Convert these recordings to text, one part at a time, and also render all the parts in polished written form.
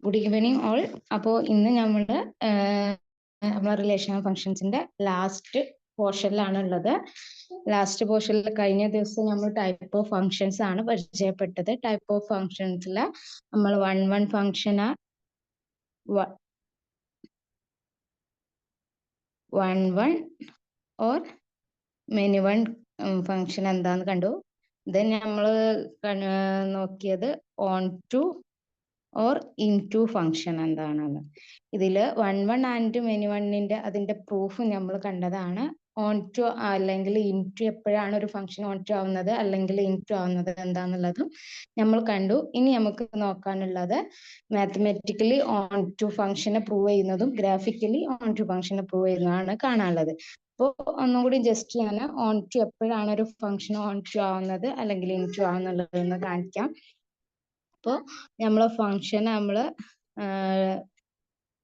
Good evening all. അപ്പോൾ ഇന്ന് നമ്മളെ റിലേഷണൽ ഫങ്ഷൻസിന്റെ ലാസ്റ്റ് പോർഷനിലാണ് ഉള്ളത്. ലാസ്റ്റ് പോർഷനിൽ കഴിഞ്ഞ ദിവസം നമ്മൾ ടൈപ്പ് ഓഫ് ഫങ്ഷൻസ് ആണ് പരിചയപ്പെട്ടത്. ടൈപ്പ് ഓഫ് ഫങ്ഷൻസിൽ നമ്മൾ വൺ ഫങ്ഷന് one or many one function എന്താന്ന് കണ്ടു. ദെൻ നമ്മൾ നോക്കിയത് onto or into function എന്താണെന്ന്. ഇതിൽ വൺ ആൻഡ് മെനി വണ്ണിന്റെ അതിന്റെ പ്രൂഫ് നമ്മൾ കണ്ടതാണ്. ഓൺ ടു അല്ലെങ്കിൽ ഇൻ ടു എപ്പോഴാണ് ഒരു ഫംഗ്ഷൻ ഓൺ ടു ആവുന്നത് അല്ലെങ്കിൽ ഇൻ ടു ആവുന്നത് എന്താന്നുള്ളതും നമ്മൾ കണ്ടു. ഇനി നമുക്ക് നോക്കാനുള്ളത് മാത്തമാറ്റിക്കലി ഓൺ ടു ഫംഗ്ഷനെ പ്രൂവ് ചെയ്യുന്നതും ഗ്രാഫിക്കലി ഓൺ ടു ഫംഗ്ഷനെ പ്രൂവ് ചെയ്യുന്നതാണ് കാണാനുള്ളത്. അപ്പോൾ ഒന്നുകൂടി ജസ്റ്റ് ഞാൻ ഓൺ ടു എപ്പോഴാണ് ഒരു ഫംഗ്ഷൻ ഓൺ ടു ആവുന്നത് അല്ലെങ്കിൽ ഇൻ ടു ആവുന്നുള്ളത് എന്ന് കാണിക്കാം. അപ്പോൾ നമ്മളെ ഫംഗ്ഷൻ നമ്മൾ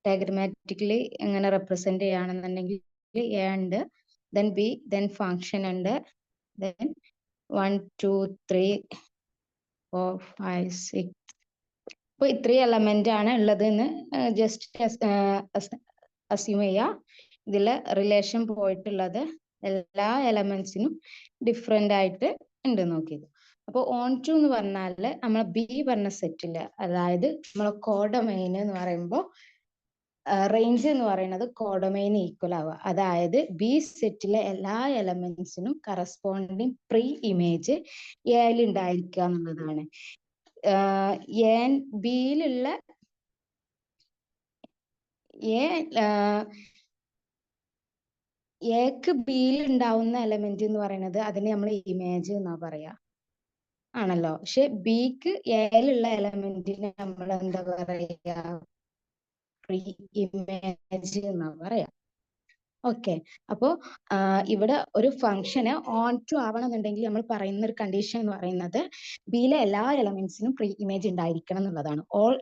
ഡയഗ്രമാറ്റിക്കലി എങ്ങനെ റെപ്രസെന്റ് ചെയ്യുകയാണെന്നുണ്ടെങ്കിൽ എ ഉണ്ട്, ദെൻ ബി, ദെൻ ഫംഗ്ഷൻ ഉണ്ട്, ദെൻ 1 2 3 4 5 6. അപ്പോൾ ഇത്രയും എലമെന്റ് ആണ് ഉള്ളതെന്ന് ജസ്റ്റ് അസ്യൂം ചെയ്യുക. ഇതിൽ റിലേഷൻ പോയിട്ടുള്ളത് എല്ലാ എലമെന്റ്സിനും ഡിഫറെന്റ് ആയിട്ട് ഉണ്ട് നോക്കിയത്. അപ്പോൾ ഓൺ ടു എന്ന് പറഞ്ഞാൽ നമ്മൾ ബി പറഞ്ഞ സെറ്റില്, അതായത് നമ്മളെ കോഡൊമൈൻ എന്ന് പറയുമ്പോൾ റേഞ്ച് എന്ന് പറയുന്നത് കോഡൊമൈൻ ഈക്വൽ ആവുക. അതായത് ബി സെറ്റിലെ എല്ലാ എലമെന്റ്സിനും കറസ്പോണ്ടിങ് പ്രീ ഇമേജ് എയിൽ ഉണ്ടായിരിക്കുക എന്നുള്ളതാണ്. ബിയിലുള്ള എക്ക് ബിയിൽ ഉണ്ടാവുന്ന എലമെന്റ് എന്ന് പറയുന്നത് അതിന് നമ്മൾ ഇമേജ് എന്നാ പറയാ, ആണല്ലോ. പക്ഷെ ബിക്ക് എയിലുള്ള എലമെന്റിന് നമ്മൾ എന്താ പറയാ, പ്രീ ഇമേജ് എന്നാ പറയാ. ഓക്കെ. അപ്പോ ഇവിടെ ഒരു ഫംഗ്ഷന് ഓൺ ടു ആവണമെന്നുണ്ടെങ്കിൽ നമ്മൾ പറയുന്ന ഒരു കണ്ടീഷൻ എന്ന് പറയുന്നത് ബിയിലെ എല്ലാ എലമെന്റ്സിനും പ്രീ ഇമേജ് ഉണ്ടായിരിക്കണം എന്നുള്ളതാണ്. All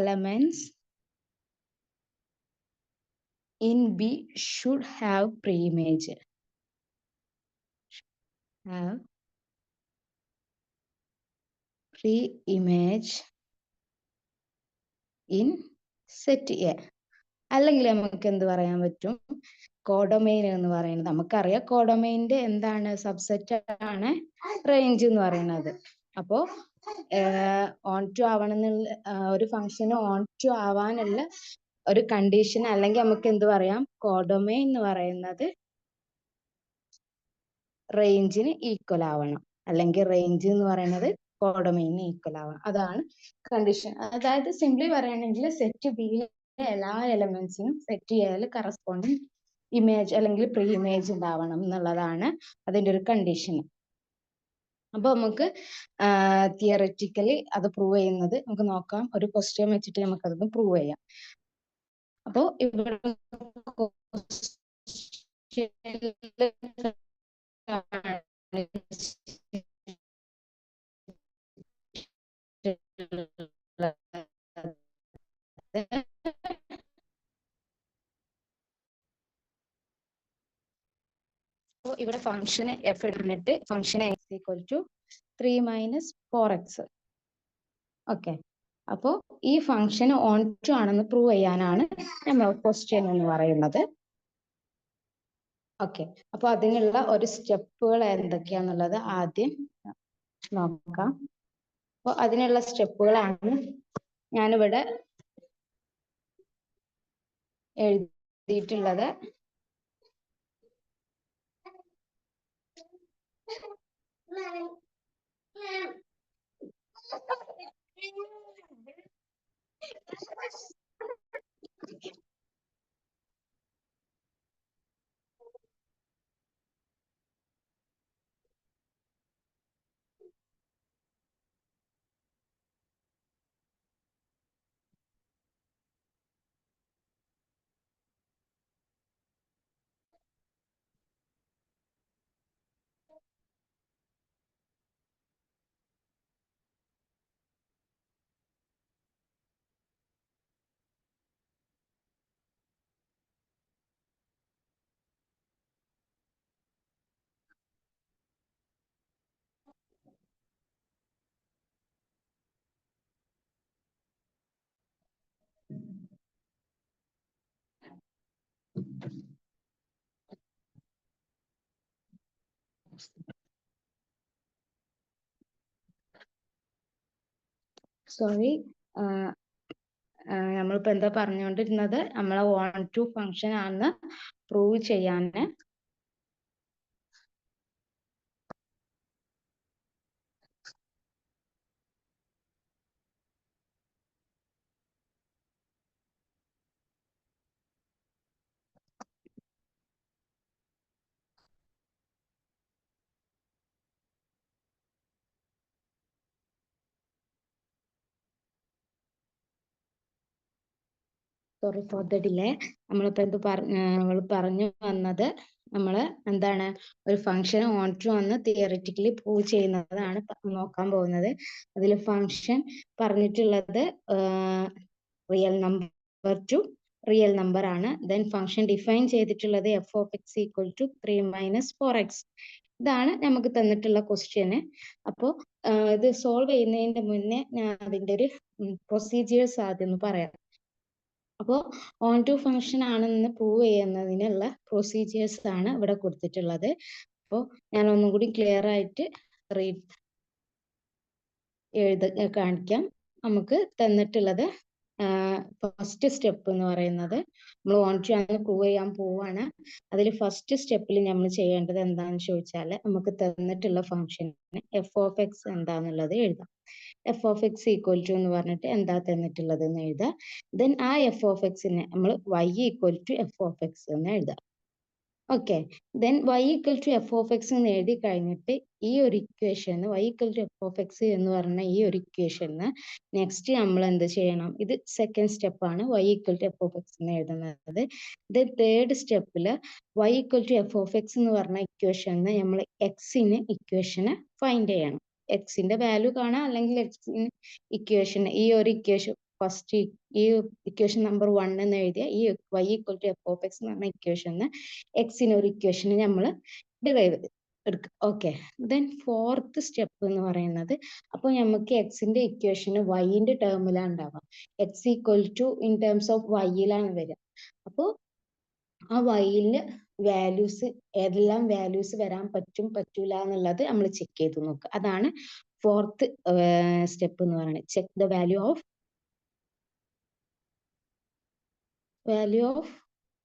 elements in B should have pre-image. Have pre-image in set A. അല്ലെങ്കിൽ നമുക്ക് എന്ത് പറയാൻ പറ്റും, കോഡൊമൈൻ എന്ന് പറയുന്നത് നമുക്കറിയാം. കോഡൊമൈൻ്റെ എന്താണ് സബ്സെറ്റ് ആണ് റേഞ്ച് എന്ന് പറയുന്നത്. അപ്പോ ഓൺ ടു ആവണമെന്നുള്ള ഒരു ഫംഗ്ഷന് ഓൺ ടു ആവാനുള്ള ഒരു കണ്ടീഷൻ അല്ലെങ്കിൽ നമുക്ക് എന്ത് പറയാം, കോഡൊമൈൻ എന്ന് പറയുന്നത് റേഞ്ചിന് ഈക്വൽ ആവണം, അല്ലെങ്കിൽ റേഞ്ച് എന്ന് പറയുന്നത് കോഡൊമൈനിന് ഈക്വൽ ആവണം. അതാണ് കണ്ടീഷൻ. അതായത് സിംപ്ലി പറയുകയാണെങ്കിൽ സെറ്റ് ബിയിലെ എല്ലാ എലമെന്റ്സിനും സെറ്റ് എയിൽ കറസ്പോണ്ടിങ് ഇമേജ് അല്ലെങ്കിൽ പ്രീ ഇമേജ് ഉണ്ടാവണം എന്നുള്ളതാണ് അതിന്റെ ഒരു കണ്ടീഷൻ. അപ്പൊ നമുക്ക് തിയററ്റിക്കലി അത് പ്രൂവ് ചെയ്യുന്നത് നമുക്ക് നോക്കാം. ഒരു ക്വസ്റ്റ്യൻ വെച്ചിട്ട് നമുക്ക് അതൊന്ന് പ്രൂവ് ചെയ്യാം. അപ്പോ ഇവിടെ ഇവിടെ ഫംഗ്ഷന് എഫ് എടുത്തിട്ട് ഫംഗ്ഷൻ x = 3 - 4x. ഓക്കെ. അപ്പോൾ ഈ ഫംഗ്ഷൻ ഓൺ ടു ആണെന്ന് പ്രൂവ് ചെയ്യാനാണ് നമ്മൾ ക്വസ്റ്റ്യൻ എന്ന് പറയുന്നത്. ഓക്കെ. അപ്പൊ അതിനുള്ള ഒരു സ്റ്റെപ്പുകൾ എന്തൊക്കെയാന്നുള്ളത് ആദ്യം നോക്കാം. അപ്പോൾ അതിനുള്ള സ്റ്റെപ്പുകളാണ് ഞാനിവിടെ എഴുതിയിട്ടുള്ളത്. സോറി, നമ്മളിപ്പോ എന്താ പറഞ്ഞുകൊണ്ടിരുന്നത്, നമ്മളെ ഓൺ ടു ഫംഗ്ഷൻ ആണെന്ന് പ്രൂവ് ചെയ്യാന് സോറി ഫോർ ദ ഡിലേ. നമ്മളിപ്പോ നമ്മൾ പറഞ്ഞു വന്നത്, നമ്മള് എന്താണ് ഒരു ഫംഗ്ഷൻ ഓൺ ടു എന്ന് തിയറിറ്റിക്കലി പ്രൂവ് ചെയ്യുന്നതാണ് നോക്കാൻ പോകുന്നത്. അതിൽ ഫംഗ്ഷൻ പറഞ്ഞിട്ടുള്ളത് real number to real number ആണ്. ദെൻ ഫംഗ്ഷൻ ഡിഫൈൻ ചെയ്തിട്ടുള്ളത് F of X equal to 3 - 4x. ഇതാണ് നമുക്ക് തന്നിട്ടുള്ള ക്വസ്റ്റ്യന്. അപ്പോൾ ഇത് സോൾവ് ചെയ്യുന്നതിന്റെ മുന്നേ ഞാൻ അതിന്റെ ഒരു പ്രൊസീജിയേഴ്സ് ആദ്യം ഒന്ന് പറയാം. അപ്പോൾ ഓൺ ടു ഫംഗ്ഷൻ ആണെന്ന് പ്രൂവ് ചെയ്യുന്നതിനുള്ള പ്രൊസീജിയേഴ്സ് ആണ് ഇവിടെ കൊടുത്തിട്ടുള്ളത്. അപ്പോൾ ഞാൻ ഒന്നും കൂടി ക്ലിയർ ആയിട്ട് കാണിക്കാം. നമുക്ക് തന്നിട്ടുള്ളത് ഫസ്റ്റ് സ്റ്റെപ്പ് എന്ന് പറയുന്നത്, നമ്മൾ ഓൺ ടു ആണ് പ്രൂവ് ചെയ്യാൻ പോവാണ്. അതിൽ ഫസ്റ്റ് സ്റ്റെപ്പിൽ നമ്മൾ ചെയ്യേണ്ടത് എന്താണെന്ന് ചോദിച്ചാൽ, നമുക്ക് തന്നിട്ടുള്ള ഫംഗ്ഷന് എഫ് ഓഫ് എക്സ് എന്താന്നുള്ളത് എഴുതാം. F of X equal to എന്ന് പറഞ്ഞിട്ട് എന്താ തന്നിട്ടുള്ളത് എന്ന് എഴുതാം. ദെൻ ആ എഫ് ഓഫ് എക്സിനെ നമ്മൾ Y equal to F of X എന്ന് എഴുതാം. Okay, then Y equal to F of X എന്ന് എഴുതി കഴിഞ്ഞിട്ട് ഈ ഒരു equation Y equal to F of X എന്ന് പറഞ്ഞ ഈ ഒരു ഇക്വേഷന് നെക്സ്റ്റ് നമ്മൾ എന്ത് ചെയ്യണം? ഇത് സെക്കൻഡ് സ്റ്റെപ്പ് ആണ്, y equal to F of X എന്ന് എഴുതുന്നത്. ദെൻ തേർഡ് സ്റ്റെപ്പില് y equal to F of X എന്ന് പറഞ്ഞ ഇക്വേഷന് നമ്മൾ എക്സിന് ഇക്വേഷന് ഫൈൻഡ് ചെയ്യണം. എക്സിന്റെ വാല്യൂ കാണാം, അല്ലെങ്കിൽ എക്സിന് ഇക്വേഷൻ, ഈ ഒരു ഇക്വേഷൻ ഫസ്റ്റ് ഈ ഇക്വേഷൻ നമ്പർ 1 എന്ന് എഴുതിയ ഈ Y equal to F of X എന്ന് പറഞ്ഞ ഇക്വേഷന് എക്സിന് ഒരു ഇക്വേഷന് നമ്മൾ ഡിറൈവ് എടുക്കുക. ഓക്കെ, ദെൻ ഫോർത്ത് സ്റ്റെപ്പ് എന്ന് പറയുന്നത്, അപ്പോൾ നമുക്ക് എക്സിന്റെ ഇക്വേഷന് വൈന്റെ ടേമിലാണ് ഉണ്ടാവുക. X equal to in terms of വൈയിലാണ് വരിക. അപ്പോൾ ആ വൈയില് വാല്യൂസ് ഏതെല്ലാം വാല്യൂസ് വരാൻ പറ്റും പറ്റൂല എന്നുള്ളത് നമ്മൾ ചെക്ക് ചെയ്ത് നോക്കുക. അതാണ് ഫോർത്ത് സ്റ്റെപ്പ് എന്ന് പറയുന്നത്, check the value of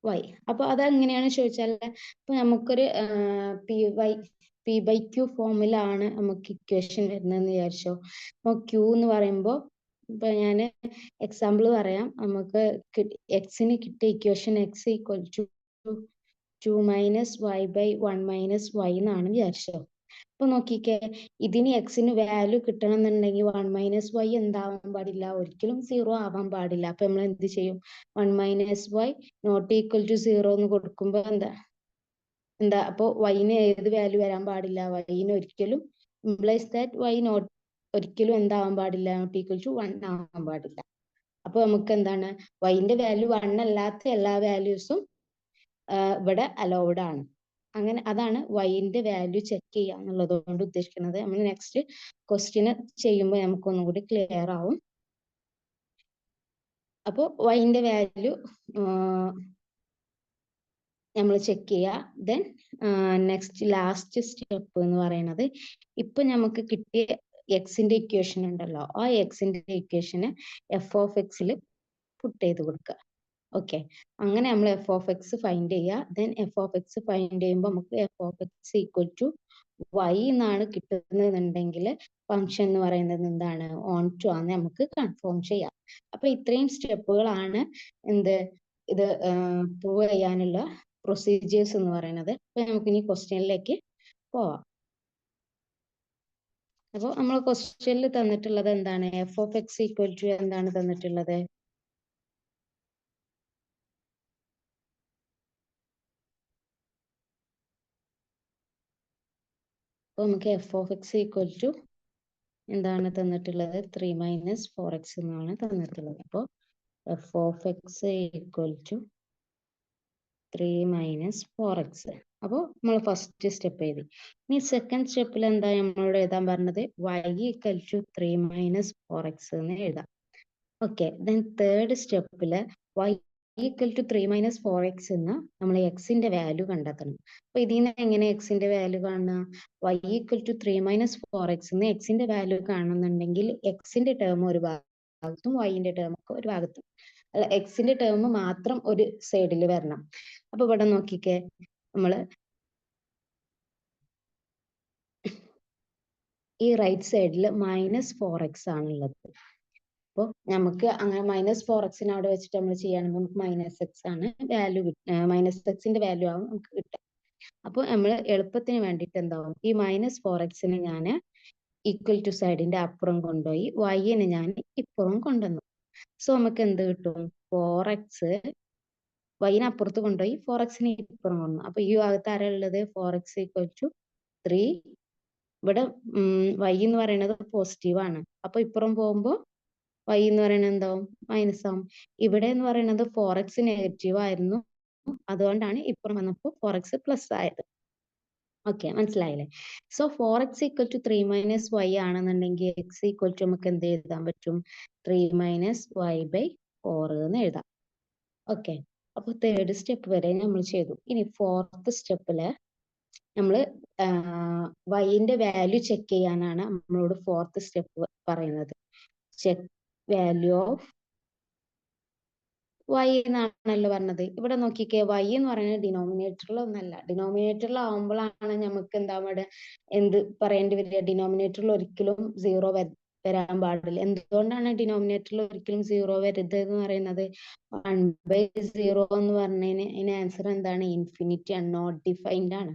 Y. അപ്പൊ അതെങ്ങനെയാണ് ചോദിച്ചാൽ, ഇപ്പൊ നമുക്കൊരു P/Q ഫോമിലാണ് നമുക്ക് ഇക്വേഷൻ വരുന്നതെന്ന് വിചാരിച്ചോ. അപ്പൊ Q എന്ന് പറയുമ്പോൾ, ഇപ്പൊ ഞാൻ എക്സാമ്പിൾ പറയാം. നമുക്ക് എക്സിന് കിട്ടിയ equation X equal to 2 - y/1 - y എന്നാണ് വിചാരിച്ചോ. അപ്പൊ നോക്കിക്കേ, ഇതിന് എക്സിന് വാല്യൂ കിട്ടണം എന്നുണ്ടെങ്കിൽ 1 - y എന്താവാൻ പാടില്ല? ഒരിക്കലും 0 ആവാൻ പാടില്ല. അപ്പൊ നമ്മൾ എന്ത് ചെയ്യും? 1 - y നോട്ട് ഈക്വൽ ടു 0 എന്ന് കൊടുക്കുമ്പോ എന്താ അപ്പൊ വൈന് ഏത് വാല്യൂ വരാൻ പാടില്ല? വൈന് ഒരിക്കലും ഇംപ്ലൈസ് ദാറ്റ് വൈ നോട്ട് ഒരിക്കലും എന്താവാൻ പാടില്ല? നോട്ട് ഈക്വൽ ടു 1 ആവാൻ പാടില്ല. അപ്പൊ നമുക്ക് എന്താണ്, വൈന്റെ വാല്യൂ 1 അല്ലാത്ത എല്ലാ വാല്യൂസും ഇവിടെ അലൗഡ് ആണ്. അങ്ങനെ അതാണ് വൈന്റെ വാല്യൂ ചെക്ക് ചെയ്യുക എന്നുള്ളത് കൊണ്ട് ഉദ്ദേശിക്കുന്നത്. നമ്മൾ നെക്സ്റ്റ് ക്വസ്റ്റ്യന് ചെയ്യുമ്പോൾ നമുക്ക് ഒന്നും കൂടി ക്ലിയർ ആവും. അപ്പോൾ വൈന്റെ വാല്യൂ നമ്മൾ ചെക്ക് ചെയ്യുക. ദെൻ നെക്സ്റ്റ് ലാസ്റ്റ് സ്റ്റെപ്പ് എന്ന് പറയുന്നത്, ഇപ്പൊ നമുക്ക് കിട്ടിയ എക്സിന്റെ ഇക്വേഷൻ ഉണ്ടല്ലോ, ആ എക്സിന്റെ ഇക്വേഷന് എഫ് ഓഫ് എക്സിൽ പുട്ട് ചെയ്ത് കൊടുക്കുക. ഓക്കെ, അങ്ങനെ നമ്മൾ എഫ് ഓഫ് എക്സ് ഫൈൻഡ് ചെയ്യുക. Then F of X find ചെയ്യുമ്പോൾ നമുക്ക് F of X equal to Y എന്നാണ് കിട്ടുന്നതെന്നുണ്ടെങ്കിൽ ഫംഗ്ഷൻ എന്ന് പറയുന്നത് എന്താണ്? ഓൺ ടു ആണ് നമുക്ക് കൺഫേം ചെയ്യാം. അപ്പൊ ഇത്രയും സ്റ്റെപ്പുകളാണ് ഇത് പ്രൂവ് ചെയ്യാനുള്ള പ്രൊസീജിയേഴ്സ് എന്ന് പറയുന്നത്. അപ്പൊ നമുക്ക് ഇനി ക്വസ്റ്റ്യനിലേക്ക് പോവാം. അപ്പോൾ നമ്മൾ ക്വസ്റ്റ്യനിൽ തന്നിട്ടുള്ളത് എന്താണ്? F of X equal to എന്താണ് തന്നിട്ടുള്ളത്? അപ്പോൾ നമുക്ക് F of X equal to എന്താണ് തന്നിട്ടുള്ളത്? 3 - 4x എന്നാണ് തന്നിട്ടുള്ളത്. അപ്പോൾ F of X equal to 3 - 4x. അപ്പോൾ നമ്മൾ ഫസ്റ്റ് സ്റ്റെപ്പ് എഴുതി. ഇനി സെക്കൻഡ് സ്റ്റെപ്പിൽ എന്താ നമ്മളോട് എഴുതാൻ പറഞ്ഞത്? y ഈക്വൽ ടു 3 - 4x എന്ന് എഴുതാം. ഓക്കെ, ദെൻ തേർഡ് സ്റ്റെപ്പിൽ y equal to 3 minus 4x എന്ന് നമ്മൾ എക്സിന്റെ വാല്യൂ കണ്ടെത്തണം. അപ്പൊ ഇതിൽ നിന്ന് എങ്ങനെ എക്സിന്റെ വാല്യൂ കാണുക? y equal to 3 minus 4x എന്ന് എക്സിന്റെ വാല്യൂ കാണുന്നുണ്ടെങ്കിൽ എക്സിന്റെ ടേം ഒരു ഭാഗത്തും വൈന്റെ ടേം ഒക്കെ ഒരു ഭാഗത്തും, അല്ല എക്സിന്റെ ടേം മാത്രം ഒരു സൈഡിൽ വരണം. അപ്പൊ ഇവിടെ നോക്കിക്കേ, നമ്മള് ഈ റൈറ്റ് സൈഡിൽ -4x ആണുള്ളത്. അപ്പോൾ നമുക്ക് അങ്ങനെ -4x അവിടെ വെച്ചിട്ട് നമ്മൾ ചെയ്യുകയാണെങ്കിൽ നമുക്ക് -x ആണ് വാല്യൂ, -xന്റെ വാല്യൂ ആവും നമുക്ക് കിട്ടുക. അപ്പോൾ നമ്മൾ എളുപ്പത്തിന് വേണ്ടിയിട്ട് എന്താവും, ഈ -4x ഞാൻ ഈക്വൽ ടു സൈഡിന്റെ അപ്പുറം കൊണ്ടുപോയി y ഞാൻ ഇപ്പുറം കൊണ്ടുവന്നു. സോ നമുക്ക് എന്ത് കിട്ടും? 4x y അപ്പുറത്ത് കൊണ്ടുപോയി 4x ഇപ്പുറം കൊണ്ടു. അപ്പൊ ഈ ഭാഗത്ത് ആരാ ഉള്ളത്? 4x equal to 3. ഇവിടെ y എന്ന് പറയുന്നത് പോസിറ്റീവ് ആണ്. അപ്പൊ ഇപ്പുറം പോകുമ്പോൾ y എന്ന് പറയുന്നത് എന്താവും? മൈനസ് ആവും. ഇവിടെ എന്ന് പറയുന്നത് 4x നെഗറ്റീവ് ആയിരുന്നു, അതുകൊണ്ടാണ് ഇപ്പുറം വന്നപ്പോൾ 4x പ്ലസ് ആയത്. ഓക്കെ, മനസ്സിലായില്ലേ? So 4x equal to 3 minus y ആണെന്നുണ്ടെങ്കിൽ x ഈക്വൽ ടു നമുക്ക് എന്ത് എഴുതാൻ പറ്റും? 3 മൈനസ് y ബൈ 4 എന്ന് എഴുതാം. ഓക്കെ, അപ്പൊ തേർഡ് സ്റ്റെപ്പ് വരെ നമ്മൾ ചെയ്തു. ഇനി ഫോർത്ത് സ്റ്റെപ്പില് നമ്മൾ വൈന്റെ വാല്യൂ ചെക്ക് ചെയ്യാനാണ് നമ്മളോട് ഫോർത്ത് സ്റ്റെപ്പ് പറയുന്നത്. ചെക്ക് വാല്യൂ ഓഫ് y എന്നാണല്ലോ പറഞ്ഞത്. ഇവിടെ നോക്കിക്കേ, y എന്ന് പറയുന്നത് ഡിനോമിനേറ്ററിൽ ഒന്നല്ല. ഡിനോമിനേറ്ററിൽ ആവുമ്പോഴാണ് നമുക്ക് എന്താ എന്ത് പറയേണ്ടി വരിക? ഡിനോമിനേറ്ററിൽ ഒരിക്കലും 0 വരാൻ പാടില്ല. എന്തുകൊണ്ടാണ് ഡിനോമിനേറ്ററിൽ ഒരിക്കലും 0 വരരുത് എന്ന് പറയുന്നത്? 1/0 എന്ന് പറഞ്ഞതിന് അതിന് ആൻസർ എന്താണ്? ഇൻഫിനിറ്റി ആണ്, നോട്ട് ഡിഫൈൻഡ് ആണ്.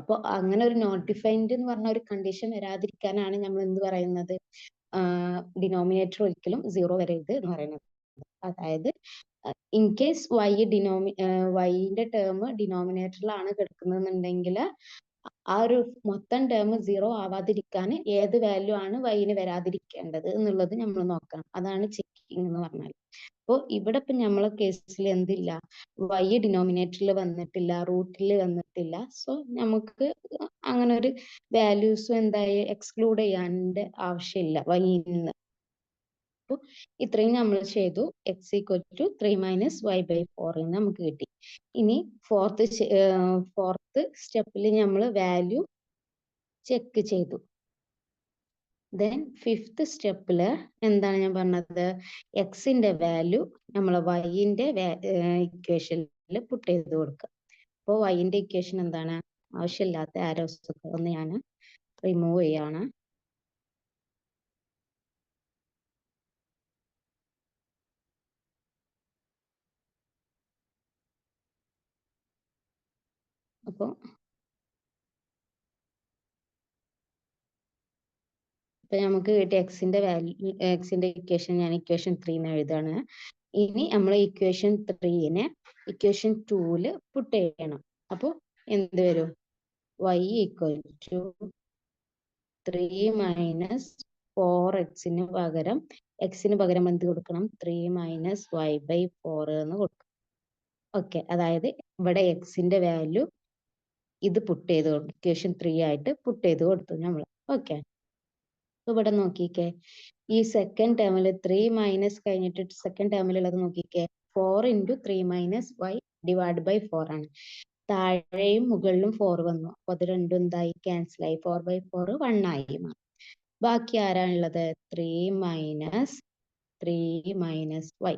അപ്പൊ അങ്ങനെ ഒരു നോട്ട് ഡിഫൈൻഡ് എന്ന് പറഞ്ഞ ഒരു കണ്ടീഷൻ വരാതിരിക്കാനാണ് നമ്മൾ എന്ത് പറയുന്നത്? ഡിനോമിനേറ്റർ ഒരിക്കലും 0 വരരുത് എന്ന് പറയുന്നത്. അതായത് ഇൻ കേസ് വൈന്റെ ടേം ഡിനോമിനേറ്ററിലാണ് കിടക്കുന്നുണ്ടെങ്കിൽ ആ ഒരു മൊത്തം ടേം 0 ആവാതിരിക്കാൻ ഏത് വാല്യൂ ആണ് വൈന് വരാതിരിക്കേണ്ടത് എന്നുള്ളത് നമ്മൾ നോക്കണം. അതാണ് ചെക്കിങ് എന്ന് പറഞ്ഞാൽ. അപ്പോൾ ഇവിടെ ഇപ്പം നമ്മളെ കേസിൽ എന്തില്ല, വൈ ഡിനോമിനേറ്ററിൽ വന്നിട്ടില്ല, റൂട്ടിൽ വന്നിട്ടില്ല. സോ നമുക്ക് അങ്ങനെ ഒരു വാല്യൂസും എന്തായി എക്സ്ക്ലൂഡ് ചെയ്യാൻ്റെ ആവശ്യമില്ല വൈയിൽ നിന്ന്. അപ്പോൾ ഇത്രയും നമ്മൾ ചെയ്തു. x equal to 3 minus y by 4 എന്ന് നമുക്ക് കിട്ടി. ഇനി ഫോർത്ത് സ്റ്റെപ്പിൽ നമ്മൾ വാല്യൂ ചെക്ക് ചെയ്തു. ദെൻ ഫിഫ്ത്ത് സ്റ്റെപ്പിൽ എന്താണ് ഞാൻ പറഞ്ഞത്? എക്സിന്റെ വാല്യൂ നമ്മൾ വൈന്റെ ഇക്വേഷനിൽ പുട്ട് ചെയ്ത് കൊടുക്കുക. അപ്പോൾ വൈന്റെ ഇക്വേഷൻ എന്താണ്? ആവശ്യമില്ലാത്ത ആരോസ് ഒന്ന് ഞാൻ റിമൂവ് ചെയ്യാണ്. അപ്പോൾ നമുക്ക് കിട്ടിയ എക്സിന്റെ വാല്യൂ, എക്സിന്റെ ഇക്വേഷൻ ഞാൻ ഇക്വേഷൻ 3 എന്ന് എഴുതാണ്. ഇനി നമ്മൾ ഇക്വേഷൻ 3നെ ഇക്വേഷൻ 2ല് പുട്ട് ചെയ്യണം. അപ്പോൾ എന്ത് വരും? y ഈക്വൽ ടു 3 മൈനസ് 4xന് പകരം എക്സിന് പകരം എന്ത് കൊടുക്കണം? 3 മൈനസ് y ബൈ 4 എന്ന് കൊടുക്കണം. ഓക്കെ, അതായത് ഇവിടെ എക്സിന്റെ വാല്യൂ ഇത് പുട്ട് ചെയ്ത് കൊടുത്തു, ഇക്വേഷൻ 3 ആയിട്ട് പുട്ട് ചെയ്ത് കൊടുത്തു നമ്മൾ. ഓക്കെ, ഇവിടെ നോക്കിക്കേ, ഈ സെക്കൻഡ് ടേമിൽ 3 മൈനസ് കഴിഞ്ഞിട്ട് സെക്കൻഡ് ടേമിലുള്ളത് നോക്കിക്കേ, 4 into 3 minus y divide by 4 ആണ്. താഴെയും മുകളിലും 4 വന്നു. അപ്പൊ അത് രണ്ടും എന്തായി? ക്യാൻസൽ ആയി. 4/4 1 ആയി മാറി. ബാക്കി ആരാണുള്ളത്? 3 മൈനസ് y.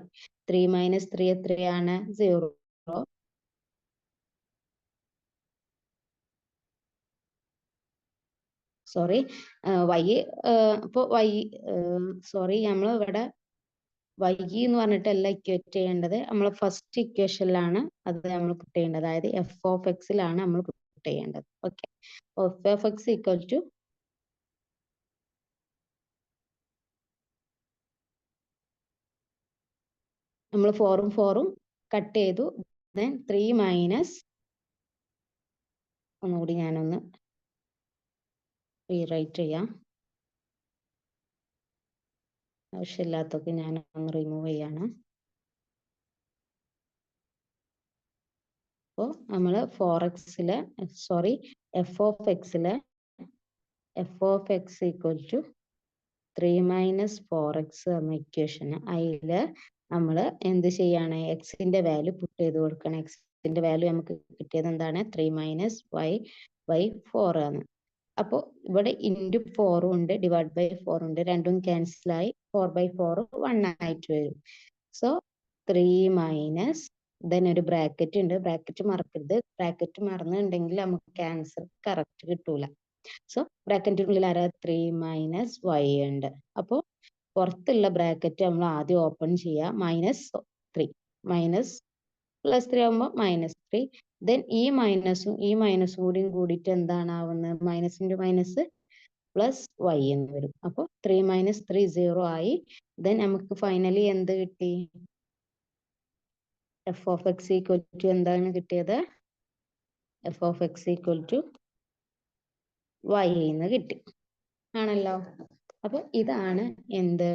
3 മൈനസ് 3 എത്രയാണ്? 0. സോറി, y ഇപ്പോൾ y സോറി, നമ്മൾ ഇവിടെ y എന്ന് പറഞ്ഞിട്ടല്ല ഇക്വേറ്റ് ചെയ്യേണ്ടത്, നമ്മൾ ഫസ്റ്റ് ഇക്വേഷനിലാണ് അത് നമ്മൾ പുട്ട് ചെയ്യേണ്ടത്. അതായത് എഫ് ഓഫ് എക്സിലാണ് നമ്മൾ പുട്ട് ചെയ്യേണ്ടത്. Okay, F of X equal to നമ്മൾ 4ഉം 4ഉം കട്ട് ചെയ്തു. ദെൻ 3 മൈനസ്, ഒന്നുകൂടി ഞാനൊന്ന് റീറൈറ്റ് ചെയ്യാം, ആവശ്യമില്ലാത്തൊക്കെ ഞാൻ ഒന്ന് റിമൂവ് ചെയ്യാണ്. അപ്പോൾ നമ്മൾ 4xലെ സോറി എഫ് ഓഫ് എക്സിലെ f of X equal to 3 minus 4x എന്ന ഇക്വേഷന് അതിൽ നമ്മൾ എന്ത് ചെയ്യാണ്, എക്സിന്റെ വാല്യൂ പുട്ട് ചെയ്ത് കൊടുക്കണം. എക്സിന്റെ വാല്യൂ നമുക്ക് കിട്ടിയത് എന്താണ്, 3 മൈനസ് വൈ ബൈ 4 ആണ്. അപ്പോൾ ഇവിടെ ഇൻറ്റു 4 ഉണ്ട്, ഡിവൈഡ് ബൈ 4 ഉണ്ട്, രണ്ടും ക്യാൻസൽ ആയി 4/4 1 ആയിട്ട് വരും. സോ 3 മൈനസ് ദെൻ ഒരു ബ്രാക്കറ്റ് ഉണ്ട്, ബ്രാക്കറ്റ് മറക്കരുത്, ബ്രാക്കറ്റ് മറന്നിട്ടുണ്ടെങ്കിൽ നമുക്ക് ആൻസർ കറക്റ്റ് കിട്ടൂല. സോ ബ്രാക്കറ്റിനുള്ളിൽ ആരാ, 3 മൈനസ് വൈ ഉണ്ട്. അപ്പോൾ പുറത്തുള്ള ബ്രാക്കറ്റ് നമ്മൾ ആദ്യം ഓപ്പൺ ചെയ്യുക, -3 മൈനസ് +3 ആകുമ്പോൾ -3, ദെൻ ഈ മൈനസും കൂടിയിട്ട് എന്താണ് ആവുന്നത്, minus into minus plus Y എന്ന് വരും. അപ്പോൾ 3 മൈനസ് 3 0 ആയി. ദെൻ നമുക്ക് ഫൈനലി എന്ത് കിട്ടി, f of x equal to എന്താണ് കിട്ടിയത്, f of x equal to y എന്ന് കിട്ടി, ആണല്ലോ. അപ്പോൾ ഇതാണ് എന്ത്,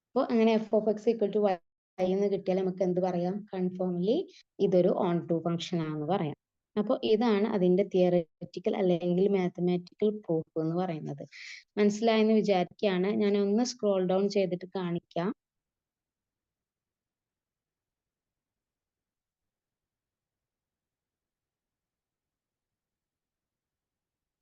അപ്പോൾ അങ്ങനെ f of x equal to y എന്ന് കിട്ടിയാൽ നമുക്ക് എന്ത് പറയാം, കൺഫേംലി ഇതൊരു ഓൺ ടു ഫംഗ്ഷൻ ആണെന്ന് പറയാം. അപ്പോൾ ഇതാണ് അതിന്റെ തിയററ്റിക്കൽ അല്ലെങ്കിൽ മാത്തമാറ്റിക്കൽ പ്രൂഫ് എന്ന് പറയുന്നത്. മനസ്സിലായെന്ന് വിചാരിക്കുകയാണ്. ഞാൻ ഒന്ന് സ്ക്രോൾ ഡൗൺ ചെയ്തിട്ട് കാണിക്കാം.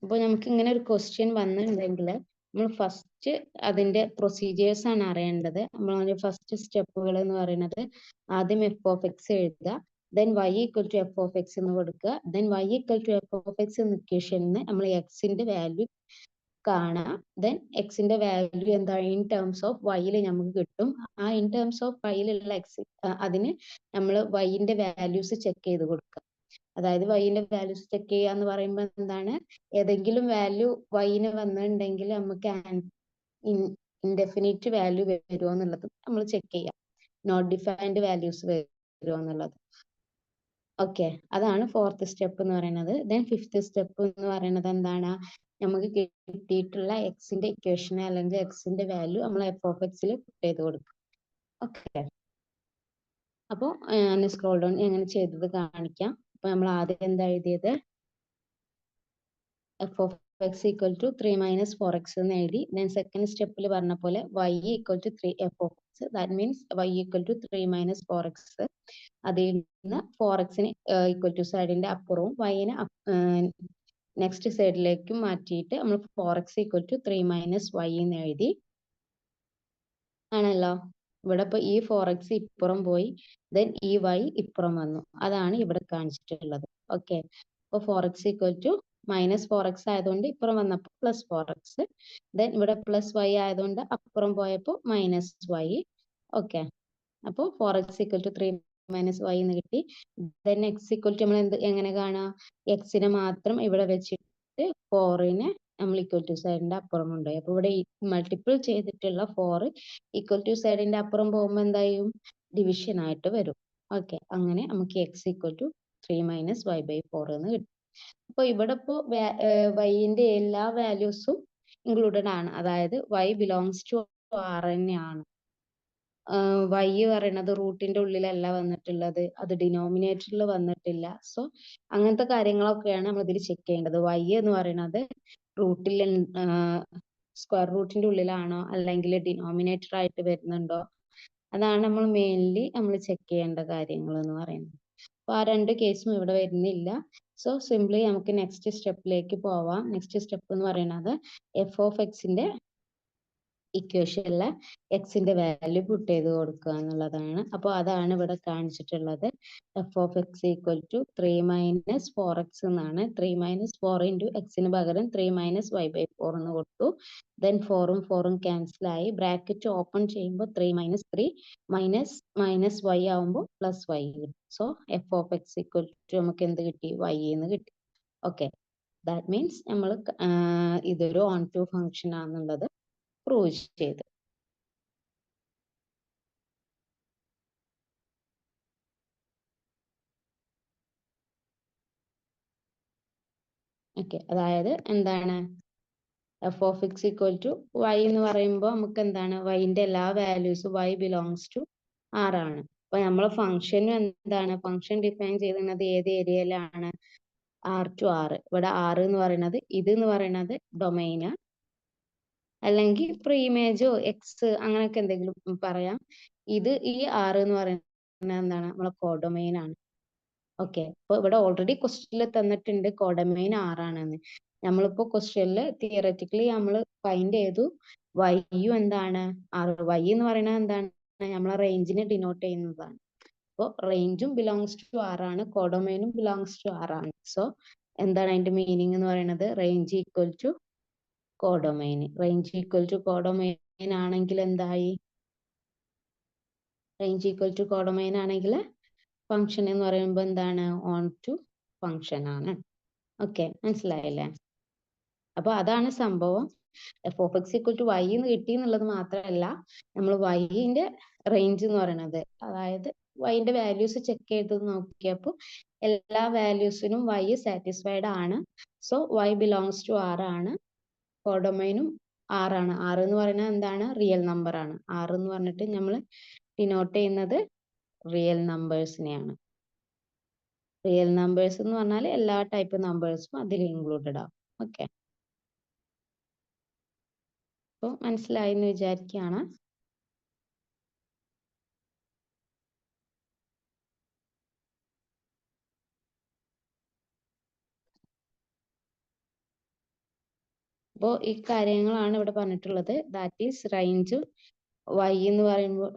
അപ്പോൾ നമുക്ക് ഇങ്ങനെ ഒരു ക്വസ്റ്റ്യൻ വന്നിട്ടുണ്ടെങ്കിൽ നമ്മൾ ഫസ്റ്റ് അതിന്റെ പ്രൊസീജിയേഴ്സ് ആണ് അറിയേണ്ടത്. നമ്മൾ ഫസ്റ്റ് സ്റ്റെപ്പുകൾ എന്ന് പറയുന്നത്, ആദ്യം f of x എഴുതുക, then y equal to f of x എന്ന് കൊടുക്കുക, then y equal to f of x എന്ന ഇക്വേഷനിൽ നമ്മൾ എക്സിന്റെ വാല്യൂ കാണാം, ദെൻ എക്സിന്റെ വാല്യൂ എന്താ ഇൻ ടേംസ് ഓഫ് വൈയിൽ നമുക്ക് കിട്ടും. ആ ഇൻ ടേംസ് ഓഫ് വൈയിലുള്ള എക്സ് അതിന് നമ്മൾ വൈന്റെ വാല്യൂസ് ചെക്ക് ചെയ്ത് കൊടുക്കുക. അതായത് വൈന്റെ വാല്യൂസ് ചെക്ക് ചെയ്യുക എന്ന് പറയുമ്പോൾ എന്താണ്, ഏതെങ്കിലും വാല്യൂ വൈന് വന്നിട്ടുണ്ടെങ്കിൽ നമുക്ക് ഇൻഡെഫിനിറ്റ് വാല്യൂ വരുമോ എന്നുള്ളത് നമ്മൾ ചെക്ക് ചെയ്യാം, നോട്ട് ഡിഫൈൻഡ് വാല്യൂസ് വരുമോ എന്നുള്ളത്. ഓക്കെ, അതാണ് ഫോർത്ത് സ്റ്റെപ്പ് എന്ന് പറയുന്നത്. ദെൻ ഫിഫ്ത്ത് സ്റ്റെപ്പ് എന്ന് പറയുന്നത് എന്താണ്, നമുക്ക് കിട്ടിയിട്ടുള്ള എക്സിന്റെ ഇക്വേഷൻ അല്ലെങ്കിൽ എക്സിന്റെ വാല്യൂ നമ്മൾ f of x ൽ പുട്ട് ചെയ്ത് കൊടുക്കും. ഓക്കെ, അപ്പോൾ സ്ക്രോൾ ഡൗൺ എങ്ങനെ ചെയ്തത് കാണിക്കാം. അപ്പൊ നമ്മൾ ആദ്യം എന്താ എഴുതിയത്, f of x equal to 3 minus 4x എന്ന് എഴുതി. ദെൻ സെക്കൻഡ് സ്റ്റെപ്പിൽ പറഞ്ഞ പോലെ y equal to 3 f of x, that means y equal to 3 minus 4x. അതിൽ നിന്ന് 4x ഈക്വൽ ടു സൈഡിന്റെ അപ്പുറവും y-നെ നെക്സ്റ്റ് സൈഡിലേക്കും മാറ്റിയിട്ട് നമ്മൾ 4x equal to 3 minus y എന്ന് എഴുതി, ആണല്ലോ. ഇവിടെ ഇപ്പൊ ഈ 4x ഇപ്പുറം പോയി, ദെൻ ഈ y ഇപ്പുറം വന്നു, അതാണ് ഇവിടെ കാണിച്ചിട്ടുള്ളത്. ഓക്കെ, അപ്പൊ 4x ഈക്വൽ ടു -4x ആയതുകൊണ്ട് ഇപ്പുറം വന്നപ്പോൾ +4x, ദെൻ ഇവിടെ +y ആയതുകൊണ്ട് അപ്പുറം പോയപ്പോൾ -y. ഓക്കെ, അപ്പോൾ 4x equal to 3 minus y എന്ന് കിട്ടി. ദെൻ x ഈക്വൽ ടു നമ്മൾ എങ്ങനെ കാണാം, എക്സിനെ മാത്രം ഇവിടെ വെച്ചിട്ട് 4-നെ നമ്മൾ ഈക്വൽ ടു സൈഡിന്റെ അപ്പുറം കൊണ്ടുപോയി. അപ്പൊ ഇവിടെ മൾട്ടിപ്പിൾ ചെയ്തിട്ടുള്ള 4 ഈക്വൽ ടു സൈഡിന്റെ അപ്പുറം പോകുമ്പോൾ എന്തായും, ഡിവിഷൻ ആയിട്ട് വരും. ഓക്കെ, അങ്ങനെ നമുക്ക് x equal to 3 minus y by 4 എന്ന് കിട്ടും. അപ്പൊ ഇവിടെ ഇപ്പോ വൈന്റെ എല്ലാ വാല്യൂസും ഇൻക്ലൂഡഡ് ആണ്, അതായത് y ബിലോങ്സ് ടു r തന്നെയാണ്. y പറയുന്നത് റൂട്ടിന്റെ ഉള്ളിലല്ല വന്നിട്ടുള്ളത്, അത് ഡിനോമിനേറ്ററിൽ വന്നിട്ടില്ല. സോ അങ്ങനത്തെ കാര്യങ്ങളൊക്കെയാണ് നമ്മൾ ഇതിൽ ചെക്ക് ചെയ്യേണ്ടത്. y എന്ന് പറയുന്നത് റൂട്ടിൽ സ്ക്വയർ റൂട്ടിന്റെ ഉള്ളിലാണോ അല്ലെങ്കിൽ ഡിനോമിനേറ്റർ ആയിട്ട് വരുന്നുണ്ടോ, അതാണ് നമ്മൾ മെയിൻലി നമ്മൾ ചെക്ക് ചെയ്യേണ്ട കാര്യങ്ങൾ എന്ന് പറയുന്നത്. അപ്പൊ ആ രണ്ട് കേസും ഇവിടെ വരുന്നില്ല. സോ സിംപ്ലി നമുക്ക് നെക്സ്റ്റ് സ്റ്റെപ്പിലേക്ക് പോവാം. നെക്സ്റ്റ് സ്റ്റെപ്പ് എന്ന് പറയുന്നത് f of x-ന്റെ ഇക്വേഷനിലെ എക്സിന്റെ വാല്യൂ പുട്ട് ചെയ്ത് കൊടുക്കുക എന്നുള്ളതാണ്. അപ്പോൾ അതാണ് ഇവിടെ കാണിച്ചിട്ടുള്ളത്. f of x equal to 3 minus 4x എന്നാണ്. 3 മൈനസ് 4 ഇൻറ്റു എക്സിന് പകരം 3 മൈനസ് y ബൈ 4 എന്ന് കൊടുത്തു. ദെൻ 4ഉം 4ഉം ക്യാൻസൽ ആയി, ബ്രാക്കറ്റ് ഓപ്പൺ ചെയ്യുമ്പോൾ 3 മൈനസ് 3 മൈനസ് y ആവുമ്പോൾ പ്ലസ് y കിട്ടും. So f of x equal to നമുക്ക് എന്ത് കിട്ടി, y എന്ന് കിട്ടി. ഓക്കെ, ദാറ്റ് മീൻസ് നമ്മൾ ഇതൊരു ഓൺ ടു ഫംഗ്ഷൻ ആണെന്നുള്ളത് പ്രൂവ് ചെയ്ത്. ഓക്കെ, അതായത് എന്താണ്, f of x equal to y എന്ന് പറയുമ്പോൾ നമുക്ക് എന്താണ്, yന്റെ എല്ലാ വാല്യൂസും y ബിലോങ്സ് ടു r ആണ്. അപ്പൊ നമ്മളെ ഫംഗ്ഷനും എന്താണ്, ഫംഗ്ഷൻ ഡിഫൈൻ ചെയ്യുന്നത് ഏത് ഏരിയയിലാണ്, r ടു r. ഇവിടെ r എന്ന് പറയുന്നത്, ഇത് എന്ന് പറയുന്നത് ഡൊമൈന് അല്ലെങ്കിൽ പ്രീ ഇമേജോ എക്സ് അങ്ങനെയൊക്കെ എന്തെങ്കിലും പറയാം. ഇത് ഈ R എന്ന് പറയുന്നത് എന്താണ്, നമ്മളെ കോഡൊമൈൻ ആണ്. ഓക്കെ, അപ്പൊ ഇവിടെ ഓൾറെഡി ക്വസ്റ്റ്യനിൽ തന്നിട്ടുണ്ട് കോഡൊമൈൻ R ആണെന്ന്. നമ്മളിപ്പോ ക്വസ്റ്റ്യനിൽ തിയററ്റിക്കലി നമ്മൾ ഫൈൻഡ് ചെയ്തു വൈയും എന്താണ് R. Y എന്ന് പറയുന്നത് എന്താണ്, നമ്മളെ റേഞ്ചിനെ ഡിനോട്ട് ചെയ്യുന്നതാണ്. അപ്പോൾ റേഞ്ചും ബിലോങ്സ് ടു R ആണ്, കോഡൊമൈനും ബിലോങ്സ് ടു R ആണ്. സോ എന്താണ് അതിന്റെ മീനിങ് എന്ന് പറയുന്നത്, range equal to codomain. Range equal to codomain ആണെങ്കിൽ എന്തായി, റേഞ്ച് ഈക്വൽ ടു കോഡൊമൈൻ ആണെങ്കിൽ ഫംഗ്ഷൻ എന്ന് പറയുമ്പോൾ എന്താണ്, ഓൺ ടു ഫംഗ്ഷൻ ആണ്. ഓക്കെ, മനസ്സിലായില്ലേ? അപ്പൊ അതാണ് സംഭവം. f(x) = y എന്ന് കിട്ടി എന്നുള്ളത് മാത്രമല്ല, നമ്മൾ y-ന്റെ റേഞ്ച് എന്ന് പറയുന്നത്, അതായത് y-ന്റെ വാല്യൂസ് ചെക്ക് ചെയ്ത് നോക്കിയപ്പോൾ എല്ലാ വാല്യൂസിനും y സാറ്റിസ്ഫൈഡ് ആണ്. So y belongs to R ആണ്, കോഡൊമൈനും R ആണ്. R എന്ന് പറയുന്നത് എന്താണ്, റിയൽ നമ്പർ ആണ്. R എന്ന് പറഞ്ഞിട്ട് നമ്മൾ ഡിനോട്ട് ചെയ്യുന്നത് റിയൽ നമ്പേഴ്സിനെയാണ്. റിയൽ നമ്പേഴ്സ് എന്ന് പറഞ്ഞാൽ എല്ലാ ടൈപ്പ് നമ്പേഴ്സും അതിൽ ഇൻക്ലൂഡഡ് ആവും. ഓക്കെ, അപ്പോൾ മനസ്സിലായി എന്ന് വിചാരിക്കുകയാണ്. അപ്പോൾ ഈ കാര്യങ്ങളാണ് ഇവിടെ പറഞ്ഞിട്ടുള്ളത്. ദാറ്റ് ഈസ് റേഞ്ച് y എന്ന് പറയുമ്പോൾ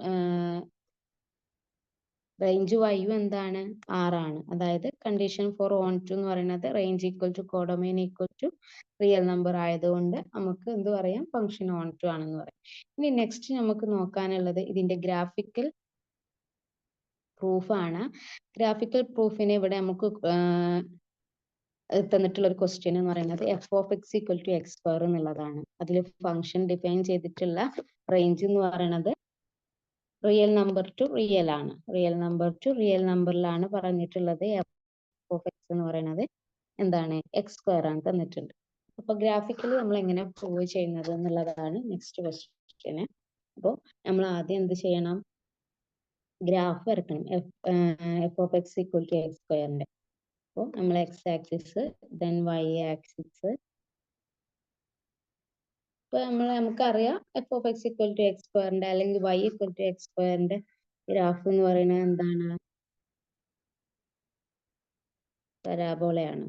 റേഞ്ച് വൈയും എന്താണ്, R ആണ്. അതായത് കണ്ടീഷൻ ഫോർ ഓൺ ടു എന്ന് പറയുന്നത് range equal to codomain equal to real number ആയതുകൊണ്ട് നമുക്ക് എന്ത് പറയാം, ഫംഗ്ഷൻ ഓൺ ടു ആണെന്ന് പറയാം. ഇനി നെക്സ്റ്റ് നമുക്ക് നോക്കാനുള്ളത് ഇതിന്റെ ഗ്രാഫിക്കൽ പ്രൂഫ് ആണ്. ഗ്രാഫിക്കൽ പ്രൂഫിന് ഇവിടെ നമുക്ക് തന്നിട്ടുള്ള ഒരു ക്വസ്റ്റ്യൻ എന്ന് പറയുന്നത് f(x) = x² എന്നുള്ളതാണ്. അതിൽ ഫംഗ്ഷൻ ഡിഫൈൻ ചെയ്തിട്ടുള്ള റേഞ്ച് എന്ന് പറയുന്നത് റിയൽ നമ്പർ ടു റിയൽ ആണ്. റിയൽ നമ്പർ ടു റിയൽ നമ്പറിലാണ് പറഞ്ഞിട്ടുള്ളത്. f(x) എന്ന് പറയുന്നത് എന്താണ്, x² ആണ് തന്നിട്ടുണ്ട്. അപ്പൊ ഗ്രാഫിക്കലി നമ്മൾ എങ്ങനെ പ്രൂവ് ചെയ്യുന്നത് എന്നുള്ളതാണ് നെക്സ്റ്റ് ക്വസ്റ്റ്യൻ. അപ്പോൾ നമ്മൾ ആദ്യം എന്ത് ചെയ്യണം, ഗ്രാഫ് വരക്കണം. f(x) = x². അപ്പോൾ നമ്മൾ x axis, then y axis. ഇപ്പൊ നമുക്കറിയാം f(x) = x² അല്ലെങ്കിൽ y = x² ഗ്രാഫ് എന്ന് പറയുന്നത് എന്താണ്, പരാബോളയാണ്.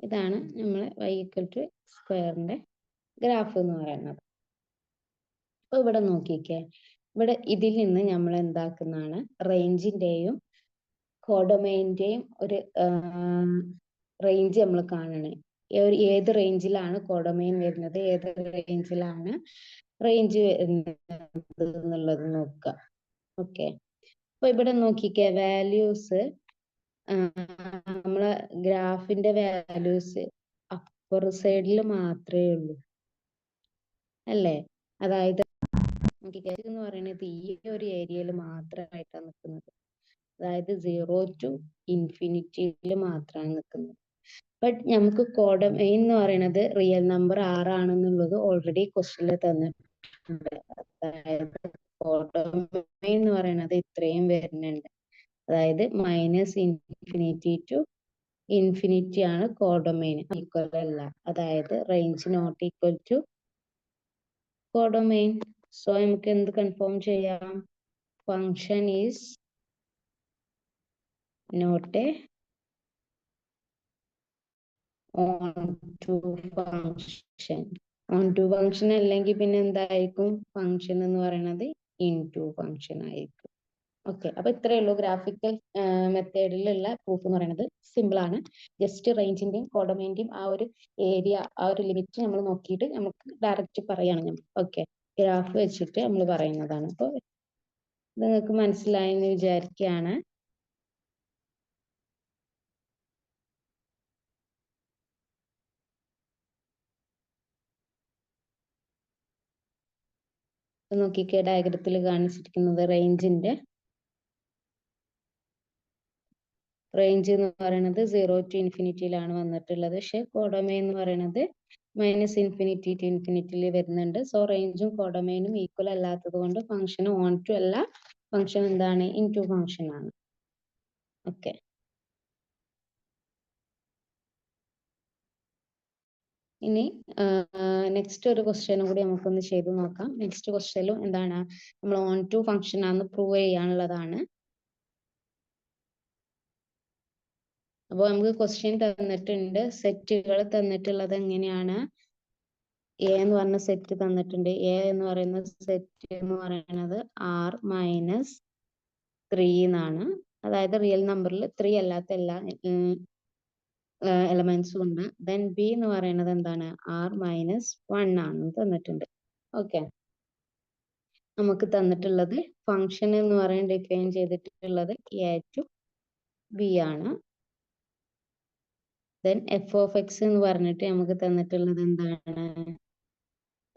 ഇതാണ് നമ്മളെ y = x² ഗ്രാഫ് എന്ന് പറയുന്നത്. അപ്പൊ ഇവിടെ നോക്കിക്കേ, ഇവിടെ ഇതിൽ നിന്ന് നമ്മൾ എന്താക്കുന്നതാണ്, റേഞ്ചിന്റെയും കോഡൊമൈന്റെയും ഒരു റേഞ്ച് നമ്മൾ കാണണേ. ഏത് റേഞ്ചിലാണ് കോഡൊമൈൻ വരുന്നത്, ഏത് റേഞ്ചിലാണ് റേഞ്ച് വരുന്നത് എന്നുള്ളത് നോക്കുക. ഓക്കെ, അപ്പൊ ഇവിടെ നോക്കിക്കേ, വാല്യൂസ് നമ്മളെ ഗ്രാഫിന്റെ വാല്യൂസ് അപ്പർ സൈഡിൽ മാത്രമേ ഉള്ളൂ അല്ലേ. അതായത് എന്ന് പറയുന്നത് ഈ ഒരു ഏരിയയിൽ മാത്രമായിട്ടാണ് നിൽക്കുന്നത്. അതായത് 0 to ഇൻഫിനിറ്റിയിൽ മാത്രമാണ് നിൽക്കുന്നത്. ബട്ട് നമുക്ക് കോഡൊമൈൻ എന്ന് പറയുന്നത് റിയൽ നമ്പർ R ആണെന്നുള്ളത് ഓൾറെഡി ക്വസ്റ്റ്യനിൽ തന്നിട്ടുണ്ട്. അതായത് കോഡൊമൈൻ എന്ന് പറയുന്നത് ഇത്രയും വരുന്നുണ്ട്. അതായത് -ഇൻഫിനിറ്റി ടു ഇൻഫിനിറ്റി ആണ് കോഡൊമൈൻ, ഈക്വൽ അല്ല. അതായത് range not equal to codomain. So നമുക്ക് എന്ത് കൺഫേം ചെയ്യാം, function is not a onto function. Onto function അല്ലെങ്കിൽ പിന്നെ എന്തായിരിക്കും, ഫംഗ്ഷൻ എന്ന് പറയുന്നത് ഇൻ ടു ഫംഗ്ഷൻ ആയിരിക്കും. ഓക്കെ, അപ്പൊ ഇത്രയേ ഉള്ളൂ ഗ്രാഫിക്കൽ മെത്തേഡിലുള്ള പ്രൂഫ് എന്ന് പറയുന്നത്. സിമ്പിൾ ആണ്. ജസ്റ്റ് റേഞ്ചിന്റെയും കോഡൊമൈന്റെയും ആ ഒരു ഏരിയ, ആ ഒരു ലിമിറ്റ് നമ്മൾ നോക്കിയിട്ട് നമുക്ക് ഡയറക്റ്റ് പറയാണ്. ഓക്കെ, ഗ്രാഫ് വെച്ചിട്ട് നമ്മൾ പറയുന്നതാണ്. അപ്പോൾ നിങ്ങൾക്ക് മനസ്സിലായെന്ന് വിചാരിക്കുകയാണ്. നോക്കിക്കേ, ഡയഗ്രത്തിൽ കാണിച്ചിരിക്കുന്നത് റേഞ്ച് എന്ന് പറയുന്നത് 0 to ഇൻഫിനിറ്റിയിലാണ് വന്നിട്ടുള്ളത്. പക്ഷെ കോഡൊമൈൻ എന്ന് പറയുന്നത് -ഇൻഫിനിറ്റി ടു ഇൻഫിനിറ്റിയിൽ വരുന്നുണ്ട്. സോ റേഞ്ചും കോഡൊമൈനും ഈക്വൽ അല്ലാത്തത് കൊണ്ട് ഫംഗ്ഷൻ ഓൺ ടു അല്ല, ഫംഗ്ഷൻ എന്താണ്, ഇൻ ടു ഫംഗ്ഷൻ ആണ്. ഓക്കെ, ഇനി നെക്സ്റ്റ് ഒരു ക്വസ്റ്റ്യനും കൂടി നമുക്കൊന്ന് ചെയ്ത് നോക്കാം. നെക്സ്റ്റ് ക്വസ്റ്റ്യനിലും എന്താണ്, നമ്മൾ ഓൺ ടു ഫംഗ്ഷൻ ആണെന്ന് പ്രൂവ് ചെയ്യാനുള്ളതാണ്. അപ്പോൾ നമുക്ക് ക്വസ്റ്റ്യൻ തന്നിട്ടുണ്ട്, സെറ്റുകൾ തന്നിട്ടുള്ളത് എങ്ങനെയാണ്. എ എന്ന് പറഞ്ഞ സെറ്റ് തന്നിട്ടുണ്ട്. എ എന്ന് പറയുന്ന സെറ്റ് എന്ന് പറയുന്നത് R-3 എന്നാണ്. അതായത് റിയൽ നമ്പറിൽ 3 അല്ലാത്ത എല്ലാ എലമെന്റ്സും ഉണ്ട്. ദെൻ ബി എന്ന് പറയുന്നത് എന്താണ്, R-1 ആണെന്ന് തന്നിട്ടുണ്ട്. ഓക്കെ, നമുക്ക് തന്നിട്ടുള്ളത് ഫംഗ്ഷൻ എന്ന് പറയുന്നത് ഡിഫൈൻ ചെയ്തിട്ടുള്ളത് എ ടു ബി ആണ്. ദെൻ എഫ് ഓഫ് എക്സ് എന്ന് പറഞ്ഞിട്ട് നമുക്ക് തന്നിട്ടുള്ളത് എന്താണ്,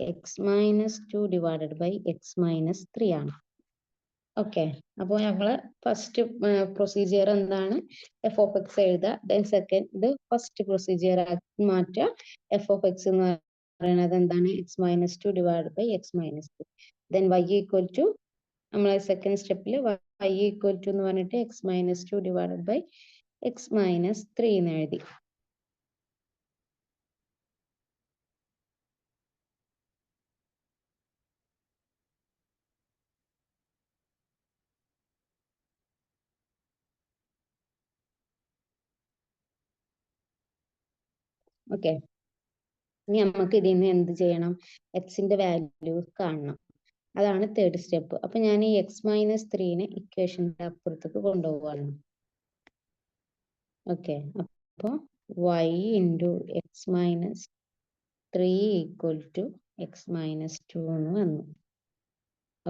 x-2 ഡിവൈഡഡ് ബൈ x-3 ആണ്. ഓക്കെ, അപ്പോൾ ഞങ്ങൾ ഫസ്റ്റ് പ്രൊസീജിയർ എന്താണ്, എഫ് ഓഫ് എക്സ് എഴുതുക. ദെൻ സെക്കൻഡ് ഫസ്റ്റ് പ്രൊസീജിയർ ആക്കി മാറ്റുക. എഫ് ഓഫ് എക്സ് എന്ന് പറയുന്നത് എന്താണ്, x-2 divide by x-3. Then y equal to, നമ്മളെ സെക്കൻഡ് സ്റ്റെപ്പിൽ y ഈക്വൽ ടു എന്ന് പറഞ്ഞിട്ട് x-2 ഡിവൈഡഡ് ബൈ x-3 എന്ന് എഴുതി. ഓക്കെ, ഇനി നമുക്ക് ഇതിൽ നിന്ന് എന്ത് ചെയ്യണം, എക്സിന്റെ വാല്യൂ കാണണം. അതാണ് തേർഡ് സ്റ്റെപ്പ്. അപ്പൊ ഞാൻ ഈ x-3നെ ഇക്വേഷന്റെ അപ്പുറത്തേക്ക് കൊണ്ടുപോവാണ്. ഓക്കെ, അപ്പോൾ y into x-3 equal to x-2 എന്ന് വന്നു.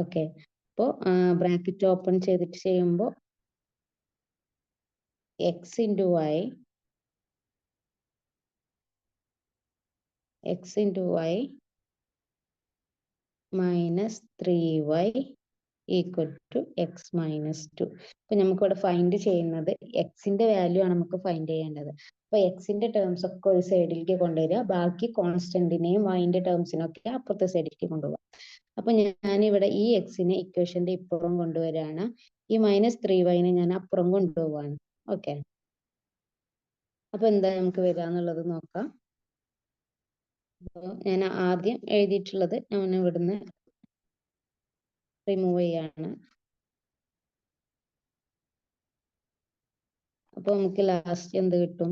ഓക്കെ, അപ്പോൾ ബ്രാക്കറ്റ് ഓപ്പൺ ചെയ്തിട്ട് ചെയ്യുമ്പോൾ x into y minus 3y equal to x-2. അപ്പൊ നമുക്ക് ഇവിടെ ഫൈൻഡ് ചെയ്യുന്നത് എക്സിന്റെ വാല്യൂ ആണ് നമുക്ക് ഫൈൻഡ് ചെയ്യേണ്ടത്. അപ്പൊ എക്സിന്റെ ടേംസ് ഒക്കെ ഒരു സൈഡിലേക്ക് കൊണ്ടുവരിക, ബാക്കി കോൺസ്റ്റന്റിനെയും വൈന്റെ ടേംസിനൊക്കെ അപ്പുറത്തെ സൈഡിലേക്ക് കൊണ്ടുപോകാം. അപ്പൊ ഞാനിവിടെ ഈ എക്സിനെ ഇക്വേഷന്റെ ഇപ്പുറം കൊണ്ടുവരികയാണ്, ഈ -3yനെ ഞാൻ അപ്പുറം കൊണ്ടുപോവാണ്. ഓക്കെ, അപ്പൊ എന്താ നമുക്ക് വരിക എന്നുള്ളത് നോക്കാം. ഞാൻ ആദ്യം എഴുതിയിട്ടുള്ളത് ഞാൻ ഇവിടുന്ന് റിമൂവ് ചെയ്യാണ്. അപ്പൊ നമുക്ക് ലാസ്റ്റ് എന്ത് കിട്ടും,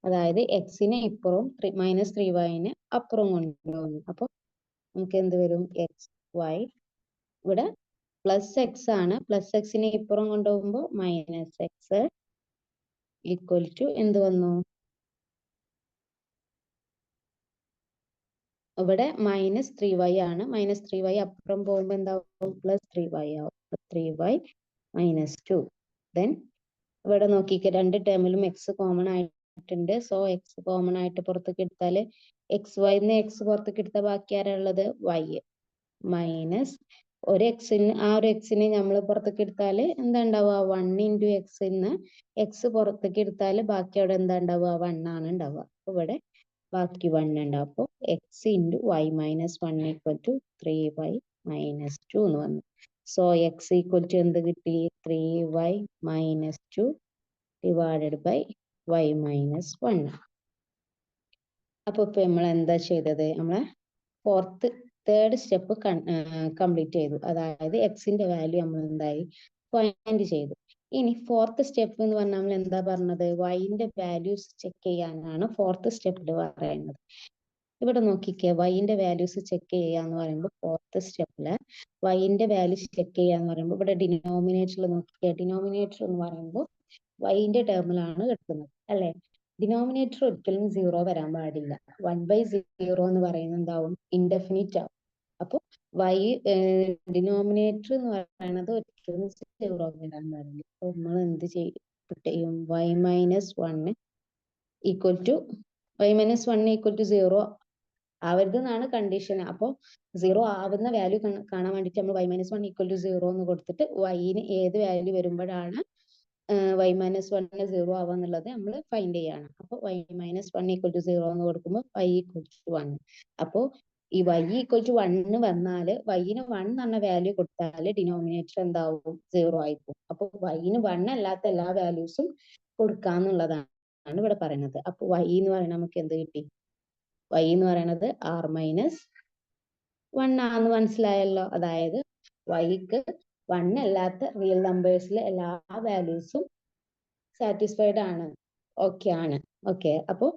അതായത് എക്സിനെ ഇപ്പുറം -3yനെ അപ്പുറം കൊണ്ടുപോകുന്നു. അപ്പൊ നമുക്ക് എന്ത് വരും, xy ഇവിടെ പ്ലസ് എക്സ് ആണ്, പ്ലസ് എക്സിനെ ഇപ്പുറം കൊണ്ടുപോകുമ്പോൾ -x ഈക്വൽ ടു എന്ത് വന്നു, ഇവിടെ -3y ആണ്. -3y അപ്പുറം പോകുമ്പോൾ എന്താവും, +3y ആവും. 3y -2. ദെൻ ഇവിടെ നോക്കിക്ക്, രണ്ട് ടേമിലും എക്സ് കോമൺ ആയിട്ടുണ്ട്. സോ എക്സ് കോമൺ ആയിട്ട് പുറത്തേക്ക് എടുത്താൽ xy എക്സ് പുറത്തേക്ക് എടുത്താൽ ബാക്കി ആരാ ഉള്ളത്, y മൈനസ് ഒരു എക്സിന്, ആ ഒരു എക്സിനെ നമ്മൾ പുറത്തേക്ക് എടുത്താൽ എന്താ ഉണ്ടാവുക, 1 ഇൻറ്റു എക്സിന്ന് എക്സ് പുറത്തേക്ക് എടുത്താൽ ബാക്കി അവിടെ എന്താ ഉണ്ടാവുക, 1 ആണ് ഉണ്ടാവുക. അപ്പൊ ഇവിടെ ബാക്കി 1 ഉണ്ടാവും. അപ്പോൾ X into y minus 1 equal to 3y minus 2 എന്ന് വന്നു. സോ എക്സ് ഈക്വൽ ടു എന്ത് കിട്ടി, 3y minus 2 divided by y minus 1. അപ്പൊ ഇപ്പൊ നമ്മൾ എന്താ ചെയ്തത്, നമ്മളെ തേർഡ് സ്റ്റെപ്പ് കംപ്ലീറ്റ് ചെയ്തു. അതായത് എക്സിന്റെ വാല്യൂ നമ്മൾ എന്തായി ഫൈൻഡ് ചെയ്തു. ഇനി ഫോർത്ത് സ്റ്റെപ്പ് എന്ന് പറഞ്ഞാൽ നമ്മൾ എന്താ പറഞ്ഞത്, വൈന്റെ വാല്യൂസ് ചെക്ക് ചെയ്യാനാണ് ഫോർത്ത് സ്റ്റെപ്പിൽ പറയുന്നത്. ഇവിടെ നോക്കിക്കേ, വൈന്റെ വാല്യൂസ് ചെക്ക് ചെയ്യാന്ന് പറയുമ്പോൾ ഫോർത്ത് സ്റ്റെപ്പില് വൈന്റെ വാല്യൂസ് ചെക്ക് ചെയ്യാന്ന് പറയുമ്പോൾ ഇവിടെ ഡിനോമിനേറ്ററിൽ നോക്കിക്കേ, ഡിനോമിനേറ്റർ എന്ന് പറയുമ്പോൾ വൈന്റെ ടേമിലാണ് കിട്ടുന്നത് അല്ലെ. ഡിനോമിനേറ്റർ ഒരിക്കലും 0 വരാൻ പാടില്ല. 1/0 എന്ന് പറയുന്നത് എന്താവും, ഇൻഡെഫിനിറ്റ് ആവും. അപ്പൊ വൈ ഡിനോമിനേറ്റർ എന്ന് പറയുന്നത് ഒരിക്കലും 0 വരാൻ പാടില്ല. അപ്പൊ നമ്മൾ എന്ത് ചെയ്യും, y മൈനസ് 1 ഈക്വൽ ടു 0 ആവരുത് എന്നാണ് കണ്ടീഷൻ. അപ്പോൾ 0 ആവുന്ന വാല്യൂ കാണാൻ വേണ്ടിയിട്ട് നമ്മൾ y മൈനസ് 1 ഈക്വൽ ടു 0 എന്ന് കൊടുത്തിട്ട് വൈന് ഏത് വാല്യൂ വരുമ്പോഴാണ് y മൈനസ് 1 0 ആവാന്നുള്ളത് നമ്മൾ ഫൈൻഡ് ചെയ്യാണ്. അപ്പോൾ y മൈനസ് 1 ഈക്വൽ ടു 0 എന്ന് കൊടുക്കുമ്പോൾ y ഈക്വൽ ടു 1. അപ്പോൾ ഈ y ഈക്വൽ ടു 1 വന്നാൽ yന് 1 എന്ന വാല്യൂ കൊടുത്താൽ ഡിനോമിനേറ്റർ എന്താവും, 0 ആയിപ്പോകും. അപ്പോൾ yന് 1 അല്ലാത്ത എല്ലാ വാല്യൂസും കൊടുക്കാന്നുള്ളതാണ് ഇവിടെ പറയുന്നത്. അപ്പോൾ y എന്ന് പറയുന്നത് നമുക്ക് എന്ത് കിട്ടി, y എന്ന് പറയുന്നത് r മൈനസ് 1 ആണെന്ന് മനസ്സിലായല്ലോ. അതായത് yക്ക് 1 അല്ലാത്ത റിയൽ നമ്പേഴ്സിലെ എല്ലാ വാല്യൂസും സാറ്റിസ്ഫൈഡ് ആണ്, ഓക്കെ ആണ്. ഓക്കെ, അപ്പോൾ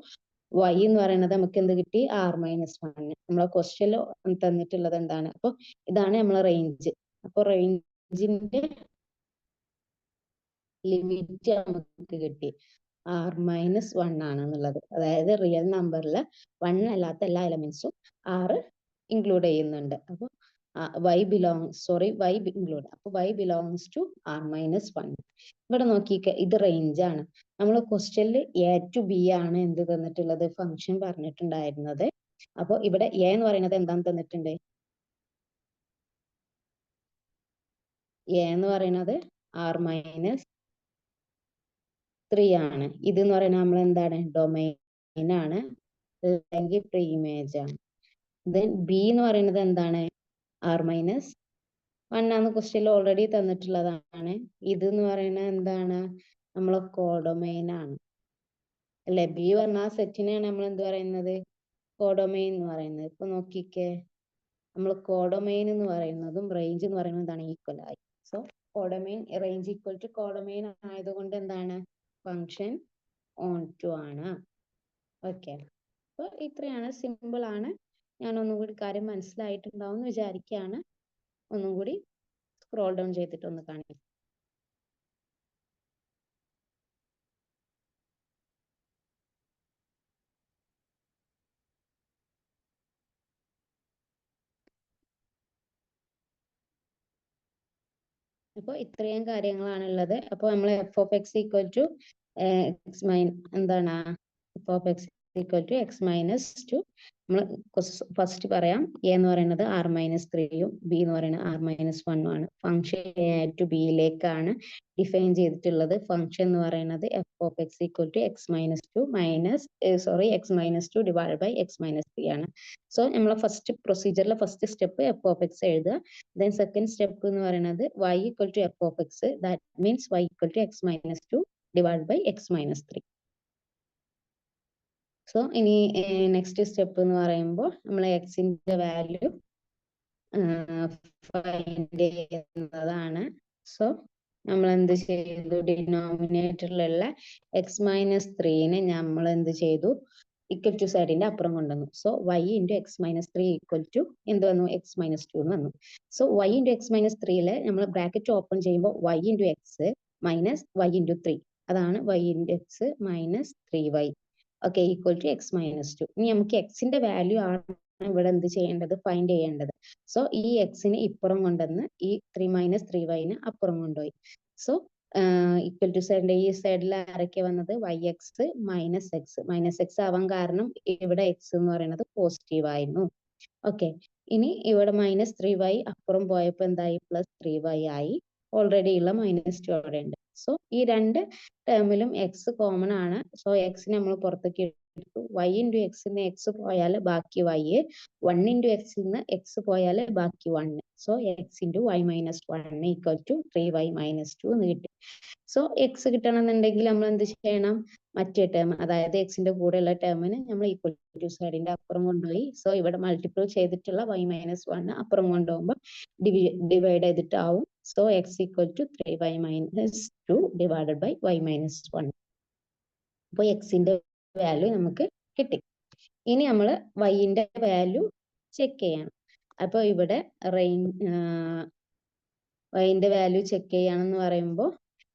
y എന്ന് പറയുന്നത് നമുക്ക് എന്ത് കിട്ടി? r minus 1. നമ്മളെ ക്വസ്റ്റ്യനിൽ തന്നിട്ടുള്ളത് എന്താണ്? അപ്പോൾ ഇതാണ് നമ്മളെ റേഞ്ച്. അപ്പോൾ റേഞ്ചിന്റെ ലിമിറ്റ് നമുക്ക് കിട്ടി r മൈനസ് 1 ആണെന്നുള്ളത്. അതായത് റിയൽ നമ്പറിൽ 1 അല്ലാത്ത എല്ലാ എലമെന്റ്സും r ഇൻക്ലൂഡ് ചെയ്യുന്നുണ്ട്. അപ്പോൾ y ഇൻക്ലൂഡ്. അപ്പോൾ y belongs to r minus 1. ഇവിടെ നോക്കിക്കേ, ഇത് റേഞ്ച് ആണ്. നമ്മൾ ക്വസ്റ്റ്യനിൽ a ടു b ആണ് എന്ത് തന്നിട്ടുള്ളത്? ഫംഗ്ഷൻ പറഞ്ഞിട്ടുണ്ടായിരുന്നത്. അപ്പോൾ ഇവിടെ a എന്ന് പറയുന്നത് എന്താന്ന് തന്നിട്ടുണ്ട്? a എന്ന് പറയുന്നത് r മൈനസ് 3 ആണ്. ഇത് എന്ന് പറയുന്നത് നമ്മൾ എന്താണ്? ഡൊമൈൻ ആണ്, അല്ലെങ്കിൽ പ്രീ ഇമേജ് ആണ്. ദെൻ ബി എന്ന് പറയുന്നത് എന്താണ്? r മൈനസ് 1 ആണ്. ക്വസ്റ്റ്യനിൽ ഓൾറെഡി തന്നിട്ടുള്ളതാണ്. ഇത് എന്ന് പറയുന്നത് എന്താണ്? നമ്മളെ കോഡൊമൈൻ ആണ് അല്ലെ? ബി പറഞ്ഞ ആ സെറ്റിനെയാണ് നമ്മൾ എന്ത് പറയുന്നത്? കോഡൊമൈൻ എന്ന് പറയുന്നത്. ഇപ്പൊ നോക്കിക്കേ, നമ്മൾ കോഡൊമൈൻ എന്ന് പറയുന്നതും റേഞ്ച് എന്ന് പറയുന്നതും എന്താണ്? ഈക്വൽ ആയി. So codomain range equal to codomain ആയതുകൊണ്ട് എന്താണ്? ഫംഗ്ഷൻ ഓൺ ടു ആണ്. ഓക്കെ, അപ്പോൾ ഇത്രയാണ്, സിമ്പിൾ ആണ്. ഞാൻ ഒന്നും കൂടി കാര്യം മനസ്സിലായിട്ടുണ്ടാവും എന്ന് വിചാരിക്കുകയാണ്. ഒന്നും കൂടി സ്ക്രോൾ ഡൗൺ ചെയ്തിട്ട് ഒന്ന് കാണിക്കാം. അപ്പോൾ ഇത്രയും കാര്യങ്ങളാണുള്ളത്. അപ്പോൾ നമ്മൾ F of X equal to എന്താണ്? F of X equal to x minus 2. നമ്മൾ ഫസ്റ്റ് പറയാം, എ എന്ന് പറയുന്നത് r മൈനസ് 3യും ബി എന്ന് പറയുന്നത് r മൈനസ് 1ഉം ആണ്. ഫംഗ്ഷൻ എ ടു ബിയിലേക്കാണ് ഡിഫൈൻ ചെയ്തിട്ടുള്ളത്. ഫംഗ്ഷൻ എന്ന് പറയുന്നത് f of X equal to x minus 2 x minus 2 divide by x minus 3 ആണ്. സോ നമ്മളെ ഫസ്റ്റ് പ്രൊസീജിയറിലെ first step f of X എഴുതുക. ദെൻ സെക്കൻഡ് സ്റ്റെപ്പ് എന്ന് പറയുന്നത് y equal to F of x, that means y equal to x minus 2 divide by x minus 3. So ഇനി next step എന്ന് പറയുമ്പോൾ നമ്മൾ എക്സിന്റെ വാല്യൂ ഫൈൻഡ് ചെയ്യുന്നതാണ്. സോ നമ്മൾ എന്ത് ചെയ്തു? ഡിനോമിനേറ്ററിലുള്ള എക്സ് മൈനസ് 3നെ നമ്മൾ എന്ത് ചെയ്തു? ഈക്വൽ ടു സൈഡിന്റെ അപ്പുറം കൊണ്ടുവന്നു. So y into x minus 3 equal to എന്ത് വന്നു? എക്സ് മൈനസ് 2 എന്ന് വന്നു. So y into x minus 3യില് നമ്മൾ ബ്രാക്കറ്റ് ഓപ്പൺ ചെയ്യുമ്പോൾ y into x minus y into 3, അതാണ് y into x minus 3y. Okay, equal to x minus 2. ഇനി നമുക്ക് എക്സിന്റെ വാല്യൂ ആണ് ഇവിടെ എന്ത് ചെയ്യേണ്ടത്? ഫൈൻഡ് ചെയ്യേണ്ടത്. സോ ഈ എക്സിന് ഇപ്പുറം കൊണ്ടുവന്ന് ഈ 3 മൈനസ് 3y അപ്പുറം കൊണ്ടുപോയി. സോ ഈക്വൽ ടു സൈഡിന്റെ ഈ സൈഡിൽ ആരൊക്കെ വന്നത്? മൈനസ് എക്സ് ആവാൻ കാരണം ഇവിടെ എക്സ് എന്ന് പറയുന്നത് പോസിറ്റീവ് ആയിരുന്നു. ഓക്കെ, ഇനി ഇവിടെ മൈനസ് 3y അപ്പുറം പോയപ്പോൾ എന്തായി? പ്ലസ് 3y ആയി. ഓൾറെഡി ഉള്ള -2 അവിടെ ഉണ്ട്. സോ ഈ രണ്ട് ടേമിലും എക്സ് കോമൺ ആണ്. സോ എക്സ് നമ്മൾ പുറത്തേക്ക് എടുത്തു. y ഇൻറ്റു എക്സിന്ന് എക്സ് പോയാൽ ബാക്കി y, 1 ഇൻറ്റു എക്സിന്ന് എക്സ് പോയാൽ ബാക്കി 1. So X into y minus 1 equal to 3y minus 2 എന്ന് കിട്ടി. സോ എക്സ് കിട്ടണമെന്നുണ്ടെങ്കിൽ നമ്മൾ എന്ത് ചെയ്യണം? മറ്റേ ടേം, അതായത് എക്സിന്റെ കൂടെയുള്ള ടേമിന് നമ്മൾ ഈക്വൽ ടു സൈഡിന്റെ അപ്പുറം കൊണ്ടുപോയി. സോ ഇവിടെ മൾട്ടിപ്പിൾ ചെയ്തിട്ടുള്ള y മൈനസ് 1 അപ്പുറം കൊണ്ടുപോകുമ്പോൾ ഡിവൈഡ് ചെയ്തിട്ടാവും. So x equal to 3y minus 2 divided by y minus 1. അപ്പോൾ എക്സിന്റെ വാല്യൂ നമുക്ക് കിട്ടി. ഇനി നമ്മൾ വൈന്റെ വാല്യൂ ചെക്ക് ചെയ്യണം. അപ്പോൾ ഇവിടെ വൈന്റെ വാല്യൂ ചെക്ക് ചെയ്യാണെന്ന് പറയുമ്പോൾ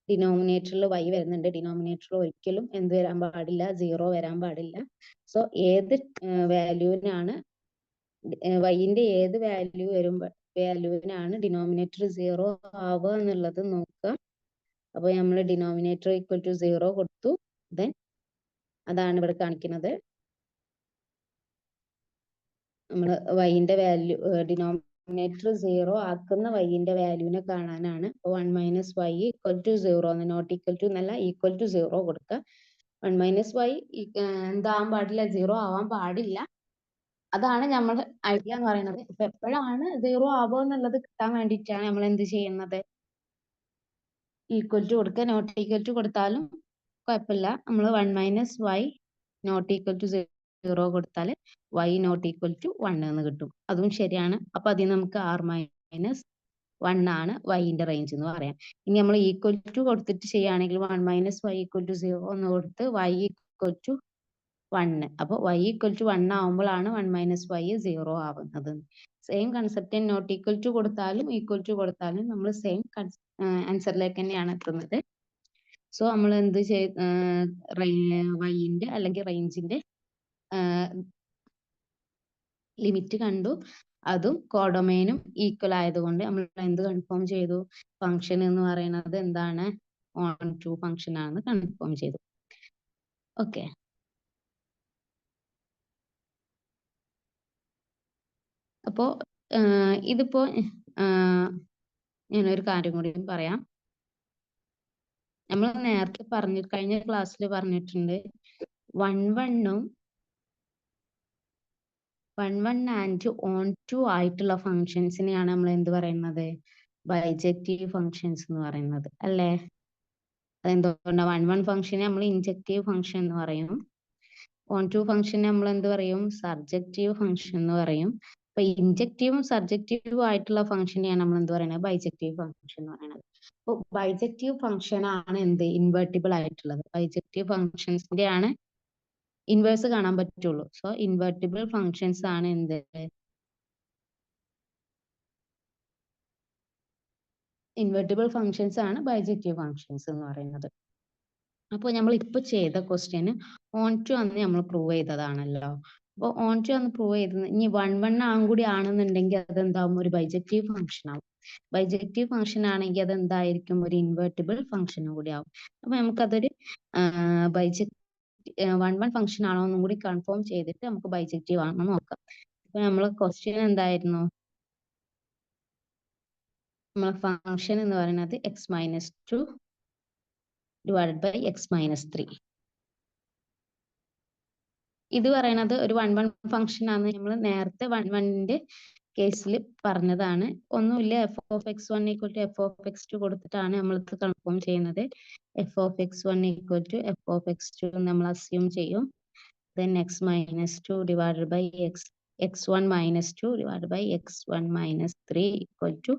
ഡിനോമിനേറ്ററിൽ y വരുന്നുണ്ട്. ഡിനോമിനേറ്ററിൽ ഒരിക്കലും എന്ത് വരാൻ പാടില്ല? 0 വരാൻ പാടില്ല. സോ ഏത് വാല്യൂവിനാണ് വൈന്റെ ഏത് വാല്യൂവിനാണ് ഡിനോമിനേറ്റർ 0 ആവുക എന്നുള്ളത് നോക്കുക. അപ്പോൾ നമ്മൾ ഡിനോമിനേറ്റർ ഈക്വൽ ടു 0 കൊടുത്തു. ദെൻ അതാണ് ഇവിടെ കാണിക്കുന്നത്. നമ്മൾ വൈന്റെ വാല്യൂ ഡിനോമിനേറ്റർ 0 ആക്കുന്ന വൈന്റെ വാല്യൂവിനെ കാണാനാണ്. 1 മൈനസ് y ഈക്വൽ ടു 0 എന്ന്, നോട്ട് ഈക്വൽ ടു എന്നല്ല, ഈക്വൽ ടു 0 കൊടുക്കുക. 1 മൈനസ് y എന്താവാൻ പാടില്ല? 0 ആവാൻ പാടില്ല. അതാണ് നമ്മൾ ഐഡിയ എന്ന് പറയുന്നത്. ഇപ്പൊ എപ്പോഴാണ് 0 ആവുക എന്നുള്ളത് കിട്ടാൻ വേണ്ടിയിട്ടാണ് നമ്മൾ എന്ത് ചെയ്യുന്നത്? ഈക്വൽ ടു കൊടുക്കുക. നോട്ട് ഈക്വൽ ടു കൊടുത്താലും കുഴപ്പമില്ല. നമ്മൾ 1 minus y not equal to 0 0 കൊടുത്താൽ y നോട്ട് ഈക്വൽ ടു 1 എന്ന് കിട്ടും. അതും ശരിയാണ്. അപ്പൊ അതിൽ നമുക്ക് r-1 ആണ് yന്റെ റേഞ്ച് എന്ന് പറയാം. ഇനി നമ്മൾ ഈക്വൽ ടു കൊടുത്തിട്ട് ചെയ്യുകയാണെങ്കിൽ 1 - y = 0 എന്ന് കൊടുത്ത് y = 1. അപ്പോൾ y = 1 ആവുമ്പോഴാണ് 1 - y 0 ആവുന്നത്. Same concept not equal to കൊടുത്താലും ഈക്വൽ ടു കൊടുത്താലും നമ്മൾ സെയിം ആൻസറിലേക്ക് തന്നെയാണ് എത്തുന്നത്. സോ നമ്മൾ എന്ത് വൈന്റെ അല്ലെങ്കിൽ റേഞ്ചിന്റെ ലിമിറ്റ് കണ്ടു. അതും കോഡൊമൈനും ഈക്വൽ ആയതുകൊണ്ട് നമ്മൾ എന്ത് കൺഫേം ചെയ്തു? ഫംഗ്ഷൻ എന്ന് പറയുന്നത് എന്താണ്? ഓൺ ടു ഫംഗ്ഷൻ ആണെന്ന് കൺഫേം ചെയ്തു. ഓക്കെ. അപ്പോ ഇതിപ്പോ ഞാനൊരു കാര്യം കൂടി പറയാം. നമ്മൾ നേരത്തെ കഴിഞ്ഞ ക്ലാസ്സിൽ പറഞ്ഞിട്ടുണ്ട് 1 ആൻഡ് ഓൺ ടു ആയിട്ടുള്ള ഫങ്ഷൻസിനെയാണ് നമ്മൾ എന്ത് പറയുന്നത്? ബൈജക്റ്റീവ് ഫങ്ഷൻസ് എന്ന് പറയുന്നത് അല്ലേ? അതെന്തുകൊണ്ടാണ്? 1 ഫംഗ്ഷനെ നമ്മൾ ഇൻജക്റ്റീവ് ഫംഗ്ഷൻ എന്ന് പറയും. ഓൺ ടു ഫംഗ്ഷനെ നമ്മൾ എന്ത് പറയും? സർജക്റ്റീവ് ഫംഗ്ഷൻ എന്ന് പറയും. അപ്പൊ ഇൻജക്റ്റീവും സർജക്റ്റീവും ആയിട്ടുള്ള ഫംഗ്ഷനെയാണ് നമ്മൾ എന്ത് പറയുന്നത്? ബൈജക്റ്റീവ് ഫംഗ്ഷൻ എന്ന് പറയുന്നത്. അപ്പോൾ ബൈജക്റ്റീവ് ഫംഗ്ഷൻ ആണ് എന്ത്? ഇൻവെർട്ടിബിൾ ആയിട്ടുള്ളത്. ബൈജക്റ്റീവ് ഫംഗ്ഷൻസിന്റെ ആണ് ഇൻവേഴ്സ് കാണാൻ പറ്റുള്ളൂ. സോ ഇൻവെർട്ടിബിൾ ഫംഗ്ഷൻസ് ആണ് എന്ത്? ഇൻവെർട്ടിബിൾ ഫംഗ്ഷൻസ് ആണ് ബൈജക്റ്റീവ് ഫംഗ്ഷൻസ് എന്ന് പറയുന്നത്. അപ്പോൾ നമ്മൾ ഇപ്പൊ ചെയ്ത ക്വസ്റ്റ്യന് ഓൺ ടു അന്ന് നമ്മൾ പ്രൂവ് ചെയ്തതാണല്ലോ. അപ്പോൾ ഓൺ ടു അന്ന് പ്രൂവ് ചെയ്തത് ഇനി 1 കൂടി ആണെന്നുണ്ടെങ്കിൽ അതെന്താവും? ഒരു ബൈജക്റ്റീവ് ഫംഗ്ഷൻ ആവും. ബൈജക്റ്റീവ് ഫംഗ്ഷൻ ആണെങ്കിൽ അത് എന്തായിരിക്കും? ഒരു ഇൻവെർട്ടിബിൾ ഫംഗ്ഷനും കൂടി ആവും. അപ്പൊ നമുക്കതൊരു 1 ഫംഗ്ഷൻ ആണോ എന്നും കൂടി കൺഫേം ചെയ്തിട്ട് നമുക്ക് ബൈജക്റ്റീവ് ആണോ നോക്കാം. അപ്പൊ നമ്മളെ ക്വസ്റ്റ്യൻ എന്തായിരുന്നു? നമ്മളെ ഫംഗ്ഷൻ എന്ന് പറയുന്നത് x-2 ഡിവൈഡഡ് ബൈ x-3. ഇത് പറയുന്നത് ഒരു 1 ഫംഗ്ഷൻ ആണ്. നമ്മൾ നേരത്തെ 1ന്റെ കേസിൽ പറഞ്ഞതാണ്. ഒന്നുമില്ല, f(x1) = f(x2) കൊടുത്തിട്ടാണ് നമ്മൾ ഇത് കൺഫേം ചെയ്യുന്നത്. f(x1) = f(x2) നമ്മൾ അസ്യൂം ചെയ്യും. then x-2 divided by x1 - 2 divided by x1 - 3 equal to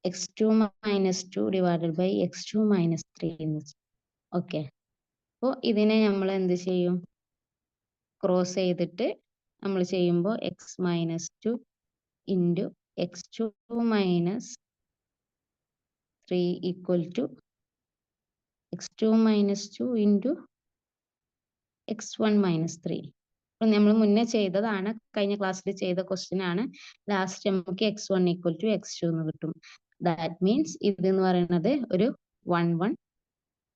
x2 - 2 divided by x2 - 3. Okay. അപ്പോൾ ഇതിനെ നമ്മൾ എന്ത് ചെയ്യും? ക്രോസ് ചെയ്തിട്ട് നമ്മൾ ചെയ്യുമ്പോൾ x-2 into x2 - 3 equal to x2 - 2 into x1 - 3. അപ്പോൾ നമ്മൾ മുന്നേ ചെയ്തതാണ്, കഴിഞ്ഞ ക്ലാസ്സിൽ ചെയ്ത ക്വസ്റ്റ്യൻ ആണ്. ലാസ്റ്റ് നമുക്ക് x1 = x2 എന്ന് കിട്ടും. ദാറ്റ് മീൻസ് ഇത് എന്ന് പറയുന്നത് ഒരു 1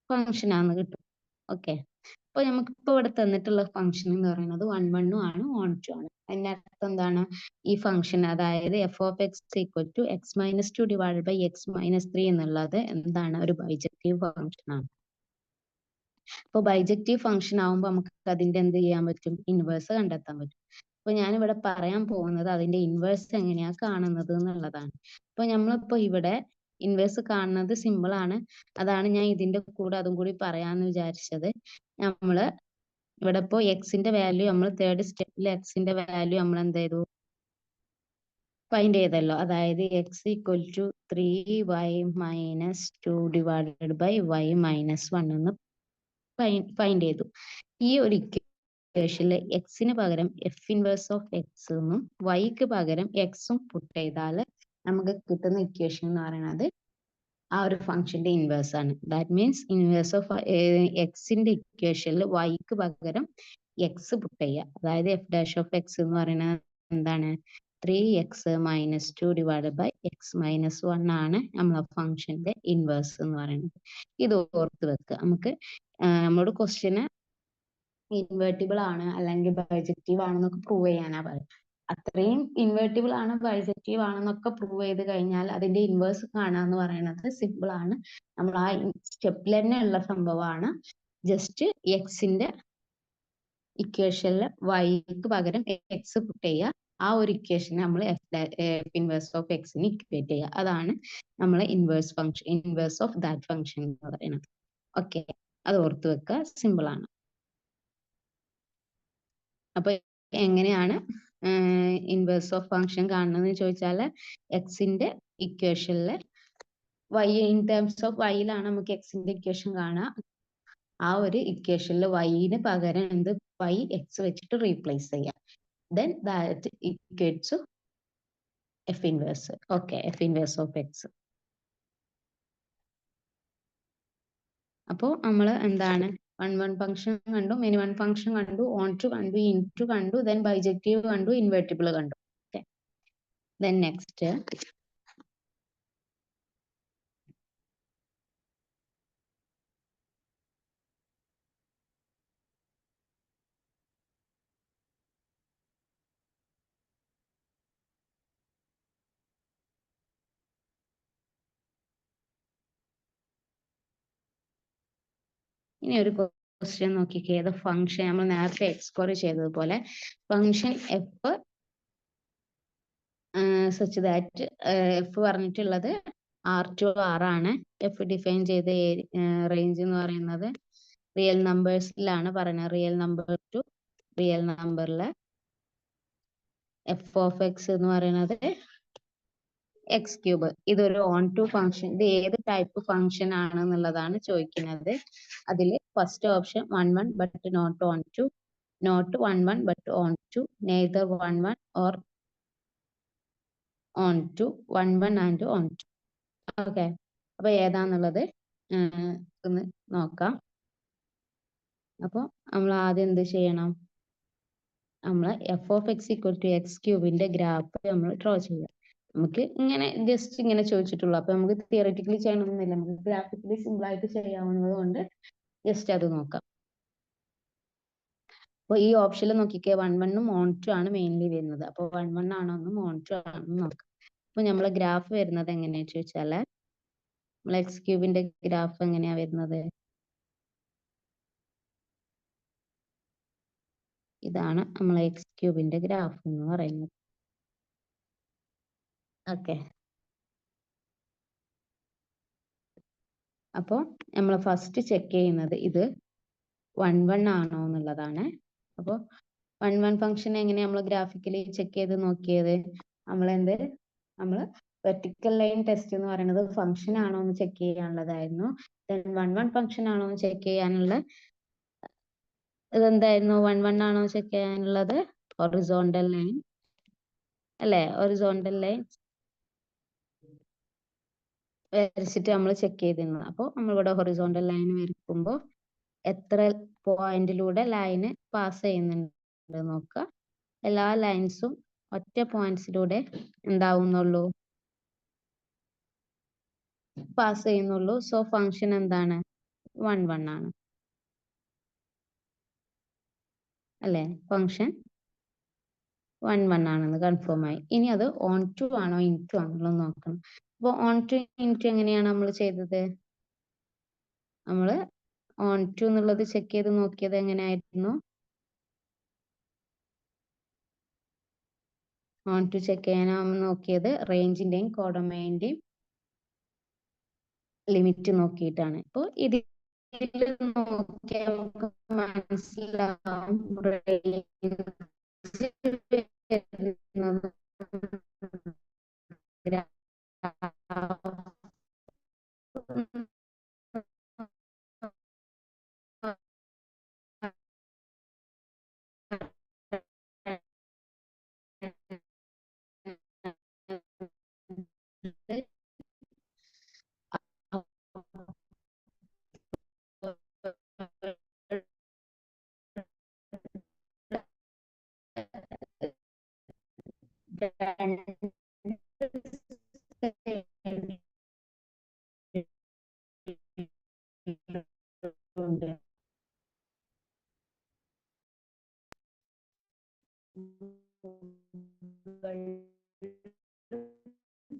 ഫംഗ്ഷൻ ആണെന്ന് കിട്ടും. ഓക്കെ. അപ്പോൾ നമുക്ക് ഇപ്പോൾ ഇവിടെ തന്നിട്ടുള്ള ഫംഗ്ഷൻ എന്ന് പറയുന്നത് 1 ആണ്, ഓൺ ടു ആണ്. അതിന്റെ അർത്ഥം എന്താണ്? ഈ ഫംഗ്ഷൻ അതായത് f(x) = x-2 divided by x-3 എന്നുള്ളത് എന്താണ്? ഒരു ബൈജക്റ്റീവ് ഫംഗ്ഷൻ ആണ്. അപ്പോൾ ബൈജക്റ്റീവ് ഫംഗ്ഷൻ ആവുമ്പോൾ നമുക്ക് അതിന്റെ എന്ത് ചെയ്യാൻ പറ്റും? ഇൻവേഴ്സ് കണ്ടെത്താൻ പറ്റും. അപ്പോൾ ഞാനിവിടെ പറയാൻ പോകുന്നത് അതിന്റെ ഇൻവേഴ്സ് എങ്ങനെയാ കാണുന്നത് എന്നുള്ളതാണ്. അപ്പോൾ നമ്മളിപ്പോ ഇവിടെ ഇൻവേഴ്സ് കാണുന്നത് സിമ്പിൾ ആണ്. അതാണ് ഞാൻ ഇതിന്റെ കൂടെ അതും കൂടി പറയാന്ന് വിചാരിച്ചത്. നമ്മള് ഇവിടെ ഇപ്പോ എക്സിന്റെ വാല്യൂ നമ്മൾ തേർഡ് സ്റ്റെപ്പിൽ എക്സിന്റെ വാല്യൂ നമ്മൾ എന്ത് ചെയ്തു? ഫൈൻഡ് ചെയ്തല്ലോ. അതായത് x = 3y - 2 divided by y - 1 എന്ന് ഫൈൻഡ് ചെയ്തു. ഈ ഒരു ഇക്വേഷനിൽ എക്സിന് പകരം f(x) എന്നും yക്ക് പകരം x ഉം പുട്ട് ചെയ്താൽ നമുക്ക് കിട്ടുന്ന ഇക്വേഷൻ എന്ന് പറയുന്നത് ആ ഒരു ഫംഗ്ഷന്റെ ഇൻവേഴ്സ് ആണ്. ദാറ്റ് മീൻസ് ഇൻവേഴ്സ് ഓഫ് എക്സിന്റെ ഇക്വേഷനിൽ yക്ക് പകരം x പുട്ട് ചെയ്യുക. അതായത് f' എന്ന് പറയുന്നത് എന്താണ്? 3x - 2 divided by x - 1 ആണ് നമ്മളെ ഫംഗ്ഷന്റെ ഇൻവേഴ്സ് എന്ന് പറയുന്നത്. ഇത് ഓർത്ത് വെക്കുക. നമുക്ക് നമ്മളോട് ക്വസ്റ്റ്യന് ഇൻവേർട്ടിബിൾ ആണ് അല്ലെങ്കിൽ ബൈജക്റ്റീവ് ആണെന്നൊക്കെ പ്രൂവ് ചെയ്യാനാ പറയും. അത്രയും ഇൻവേർട്ടിബിൾ ആണ്, ബൈജക്റ്റീവ് ആണെന്നൊക്കെ പ്രൂവ് ചെയ്ത് കഴിഞ്ഞാൽ അതിന്റെ ഇൻവേഴ്സ് കാണാന്ന് പറയുന്നത് സിമ്പിൾ ആണ്. നമ്മൾ ആ സ്റ്റെപ്പിൽ തന്നെ ഉള്ള സംഭവമാണ്. ജസ്റ്റ് എക്സിന്റെ ഇക്വേഷനിൽ വൈക്ക് പകരം എക്സ് പുട്ട് ചെയ്യുക. ആ ഒരു ഇക്വേഷൻ നമ്മൾ ഇൻവേഴ്സ് ഓഫ് എക്സിന് ഇക്വേറ്റ് ചെയ്യുക. അതാണ് നമ്മളെ inverse function, inverse of that function എന്ന് പറയുന്നത്. ഓക്കെ, അത് ഓർത്ത് വെക്കുക. സിമ്പിൾ ആണ്. അപ്പൊ എങ്ങനെയാണ് ഇൻവേഴ്സ് ഓഫ് ഫംഗ്ഷൻ കാണുന്നതെന്ന് ചോദിച്ചാൽ എക്സിന്റെ ഇക്വേഷനിൽ y ഇൻ ടേംസ് ഓഫ് വൈയിലാണ് നമുക്ക് എക്സിന്റെ ഇക്വേഷൻ കാണുക. ആ ഒരു ഇക്വേഷനിൽ വൈന് പകരം എന്ത് y എക്സ് വെച്ചിട്ട് റീപ്ലേസ് ചെയ്യാം. Then that equates f inverse. Okay, f inverse of x. അപ്പോൾ നമ്മൾ എന്താണ് വൺ ഫംഗ്ഷൻ കണ്ടു, മെനി വൺ ഫംഗ്ഷൻ കണ്ടു, ഓൺ ടു കണ്ടു, ഇൻ ടു കണ്ടു, ദെൻ ബൈജക്റ്റീവ് കണ്ടു, ഇൻവെർട്ടിബിൾ കണ്ടു. ഓക്കെ, ദെൻ നെക്സ്റ്റ് ഇനി ഒരു ക്വസ്റ്റ്യൻ നോക്കിക്കേ. ഏത് ഫംഗ്ഷൻ നമ്മൾ നേരത്തെ എക്സ്പ്ലോർ ചെയ്തതുപോലെ function f such that f പറഞ്ഞിട്ടുള്ളത് ആർ ടു ആർ ആണ്. എഫ് ഡിഫൈൻ ചെയ്ത റേഞ്ച് എന്ന് പറയുന്നത് റിയൽ നമ്പേഴ്സിലാണ് പറയുന്നത്. റിയൽ നമ്പർ ടു റിയൽ നമ്പറിലെ എഫ് ഓഫ് എക്സ് എന്ന് പറയുന്നത് എക്സ് ക്യൂബ്. ഇതൊരു ഓൺ ടു ഫംഗ്ഷൻ. ഇത് ഏത് ടൈപ്പ് ഫംഗ്ഷൻ ആണ് എന്നുള്ളതാണ് ചോദിക്കുന്നത്. അതിൽ first option 1 1 but not onto, not 1 1 but onto, neither 1 1 or onto, 1 1 and on to. Okay, അപ്പൊ ഏതാന്നുള്ളത് ഒന്ന് നോക്കാം. അപ്പോൾ നമ്മൾ ആദ്യം എന്ത് ചെയ്യണം? നമ്മൾ F of X equal to x ക്യൂബിന്റെ ഗ്രാഫ് നമ്മൾ ഡ്രോ ചെയ്യാം. നമുക്ക് ഇങ്ങനെ ജസ്റ്റ് ഇങ്ങനെ ചോദിച്ചിട്ടുള്ളൂ. അപ്പൊ നമുക്ക് തിയററ്റിക്കലി ചെയ്യണമെന്നില്ല, നമുക്ക് ഗ്രാഫിക്കലി സിമ്പിൾ ആയിട്ട് ചെയ്യാവുന്നത് കൊണ്ട് ജസ്റ്റ് അത് നോക്കാം. അപ്പൊ ഈ ഓപ്ഷനിൽ നോക്കിക്കേ, 1 1 ഉം ഓൺ ടു ആണ് മെയിൻലി വരുന്നത്. അപ്പൊ 1 1 ആണോ എന്നും ഓൺ ടു ആണോ എന്ന് നോക്കാം. അപ്പൊ നമ്മളെ ഗ്രാഫ് വരുന്നത് എങ്ങനെയാ ചോദിച്ചാല്, നമ്മൾ എക്സ് ക്യൂബിന്റെ ഗ്രാഫ് എങ്ങനെയാ വരുന്നത്? ഇതാണ് നമ്മളെ എക്സ് ക്യൂബിന്റെ ഗ്രാഫ് എന്ന് പറയുന്നത്. ഓക്കെ, അപ്പോൾ നമ്മൾ ഫസ്റ്റ് ചെക്ക് ചെയ്യുന്നത് ഇത് 1 1 ആണോ എന്നുള്ളതാണ്. അപ്പോൾ 1 1 ഫംഗ്ഷൻ എങ്ങനെ നമ്മൾ ഗ്രാഫിക്കലി ചെക്ക് ചെയ്ത് നോക്കിയത്? നമ്മൾ വെർട്ടിക്കൽ ലൈൻ ടെസ്റ്റ് എന്ന് പറയുന്നത് ഫംഗ്ഷൻ ആണോ എന്ന് ചെക്ക് ചെയ്യാനുള്ളതായിരുന്നു. 1 1 ഫംഗ്ഷൻ ആണോ എന്ന് ചെക്ക് ചെയ്യാനുള്ള ഇതെന്തായിരുന്നു? 1 1 ആണോ ചെക്ക് ചെയ്യാനുള്ളത്? ഹൊറിസോണ്ടൽ ലൈൻ അല്ലേ? ഹൊറിസോണ്ടൽ ലൈൻ വരച്ചിട്ട് നമ്മൾ ചെക്ക് ചെയ്തിരുന്നു. അപ്പോൾ നമ്മളിവിടെ ഹൊറിസോണ്ടൽ ലൈൻ വരയ്ക്കുമ്പോൾ എത്ര പോയിന്റിലൂടെ ലൈന് പാസ് ചെയ്യുന്നുണ്ട് നോക്കുക. എല്ലാ ലൈൻസും ഒറ്റ പോയിന്റ്സിലൂടെ എന്താവുന്നുള്ളൂ, പാസ് ചെയ്യുന്നുള്ളൂ. സോ ഫംഗ്ഷൻ എന്താണ്? 1 1 ആണ് അല്ലേ? ഫംഗ്ഷൻ 1 1 ആണെന്ന് കൺഫേം ആയി. ഇനി അത് ഓൺ ടു ആണോ ഇൻ ടു ആണോ നോക്കണം. അപ്പോൾ ഓൺ ടു ഇൻ ടു എങ്ങനെയാണ് നമ്മൾ ചെയ്തത്? നമ്മൾ ഓൺ ടു എന്നുള്ളത് ചെക്ക് ചെയ്ത് നോക്കിയത് എങ്ങനെയായിരുന്നു? ഓൺ ടു ചെക്ക് ചെയ്യാൻ നോക്കിയത് റേഞ്ചിന്റെയും കോഡൊമൈന്റെയും ലിമിറ്റ് നോക്കിയിട്ടാണ്. ഇപ്പോൾ ഇതിൽ നോക്കിയാൽ നമുക്ക് മനസ്സിലാവും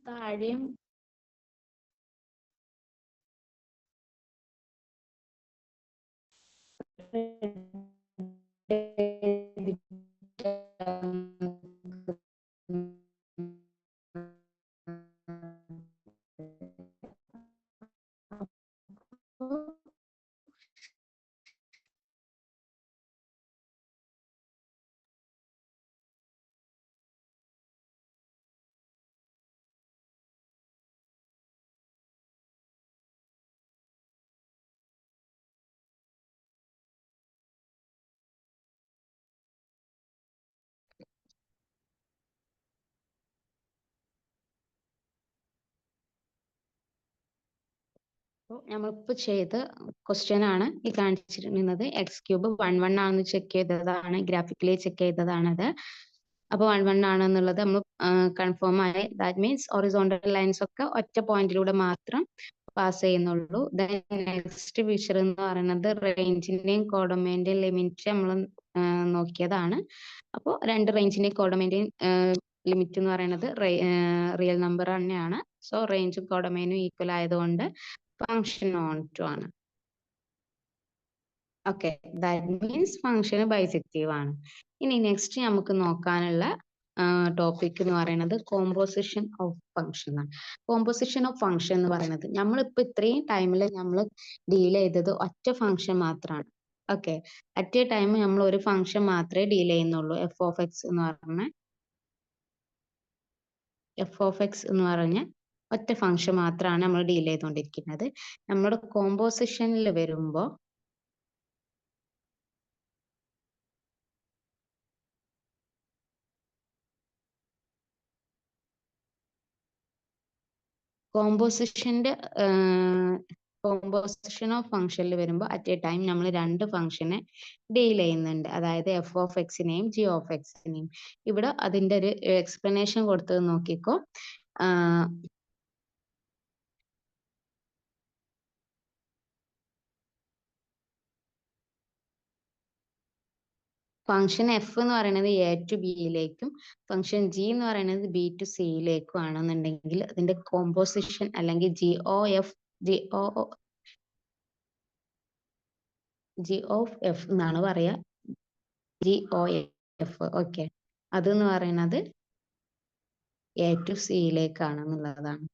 താഴെയും അപ്പോൾ നമ്മളിപ്പോൾ ചെയ്ത ക്വസ്റ്റ്യൻ ആണ് ഈ കാണിച്ചിരുന്നത്. എക്സ് ക്യൂബ് 1 1 ആണെന്ന് ചെക്ക് ചെയ്തതാണ്, ഗ്രാഫിക്കലി ചെക്ക് ചെയ്തതാണത്. അപ്പോൾ 1 1 ആണെന്നുള്ളത് നമ്മൾ കൺഫേം ആയി. ദാറ്റ് മീൻസ് ഹൊറിസോണ്ടൽ ലൈൻസ് ഒക്കെ ഒറ്റ പോയിന്റിലൂടെ മാത്രം പാസ് ചെയ്യുന്നുള്ളൂ. നെക്സ്റ്റ് ഫീച്ചർ എന്ന് പറയുന്നത് റേഞ്ചിന്റെയും കോഡൊമൈന്റെയും ലിമിറ്റ് നമ്മൾ നോക്കിയതാണ്. അപ്പോൾ രണ്ട് റേഞ്ചിന്റെയും കോഡൊമൈന്റെയും ലിമിറ്റ് എന്ന് പറയുന്നത് റിയൽ നമ്പർ തന്നെയാണ്. സോ റേഞ്ചും കോഡൊമൈനും ഈക്വൽ ആയതുകൊണ്ട് ഫംഗ്ഷൻ ഓൺ ടു ആണ്. Okay, that means function bijective ആണ്. ഇനി നെക്സ്റ്റ് നമുക്ക് നോക്കാനുള്ള ടോപ്പിക് എന്ന് പറയുന്നത് കോമ്പോസിഷൻ ഓഫ് ഫംഗ്ഷൻ ആണ്. കോമ്പോസിഷൻ ഓഫ് ഫംഗ്ഷൻ എന്ന് പറയുന്നത് നമ്മളിപ്പോ ഇത്രയും ടൈമിൽ നമ്മൾ ഡീൽ ചെയ്തത് ഒറ്റ ഫംഗ്ഷൻ മാത്രമാണ്. ഓക്കെ, അറ്റ് എ ടൈം നമ്മൾ ഒരു ഫംഗ്ഷൻ മാത്രമേ ഡീൽ ചെയ്യുന്നുള്ളൂ. എഫ് ഓഫ് എക്സ് എന്ന് പറഞ്ഞ ഒറ്റ ഫംഗ്ഷൻ മാത്രമാണ് നമ്മൾ ഡീൽ ചെയ്തുകൊണ്ടിരിക്കുന്നത്. നമ്മുടെ കോമ്പോസിഷനിൽ വരുമ്പോൾ കോമ്പോസിഷൻ ഓഫ് ഫംഗ്ഷനിൽ വരുമ്പോൾ അറ്റ് എ ടൈം നമ്മൾ രണ്ട് ഫംഗ്ഷനെ ഡീൽ ചെയ്യുന്നുണ്ട്. അതായത് എഫ് ഓഫ് എക്സിനെയും ജി ഓഫ് എക്സിനെയും. ഇവിടെ അതിന്റെ ഒരു എക്സ്പ്ലനേഷൻ കൊടുത്തത് നോക്കിക്കോ. ഫംഗ്ഷൻ എഫ് എന്ന് പറയുന്നത് എ ടു ബിയിലേക്കും ഫംഗ്ഷൻ ജി എന്ന് പറയുന്നത് ബി ടു സിയിലേക്കും ആണെന്നുണ്ടെങ്കിൽ അതിന്റെ കോമ്പോസിഷൻ അല്ലെങ്കിൽ ജി ഓഫ് എഫ് എന്നാണ് പറയാ. G o F. ഓക്കെ, അതെന്ന് പറയുന്നത് എ ടു സിയിലേക്കാണെന്നുള്ളതാണ്.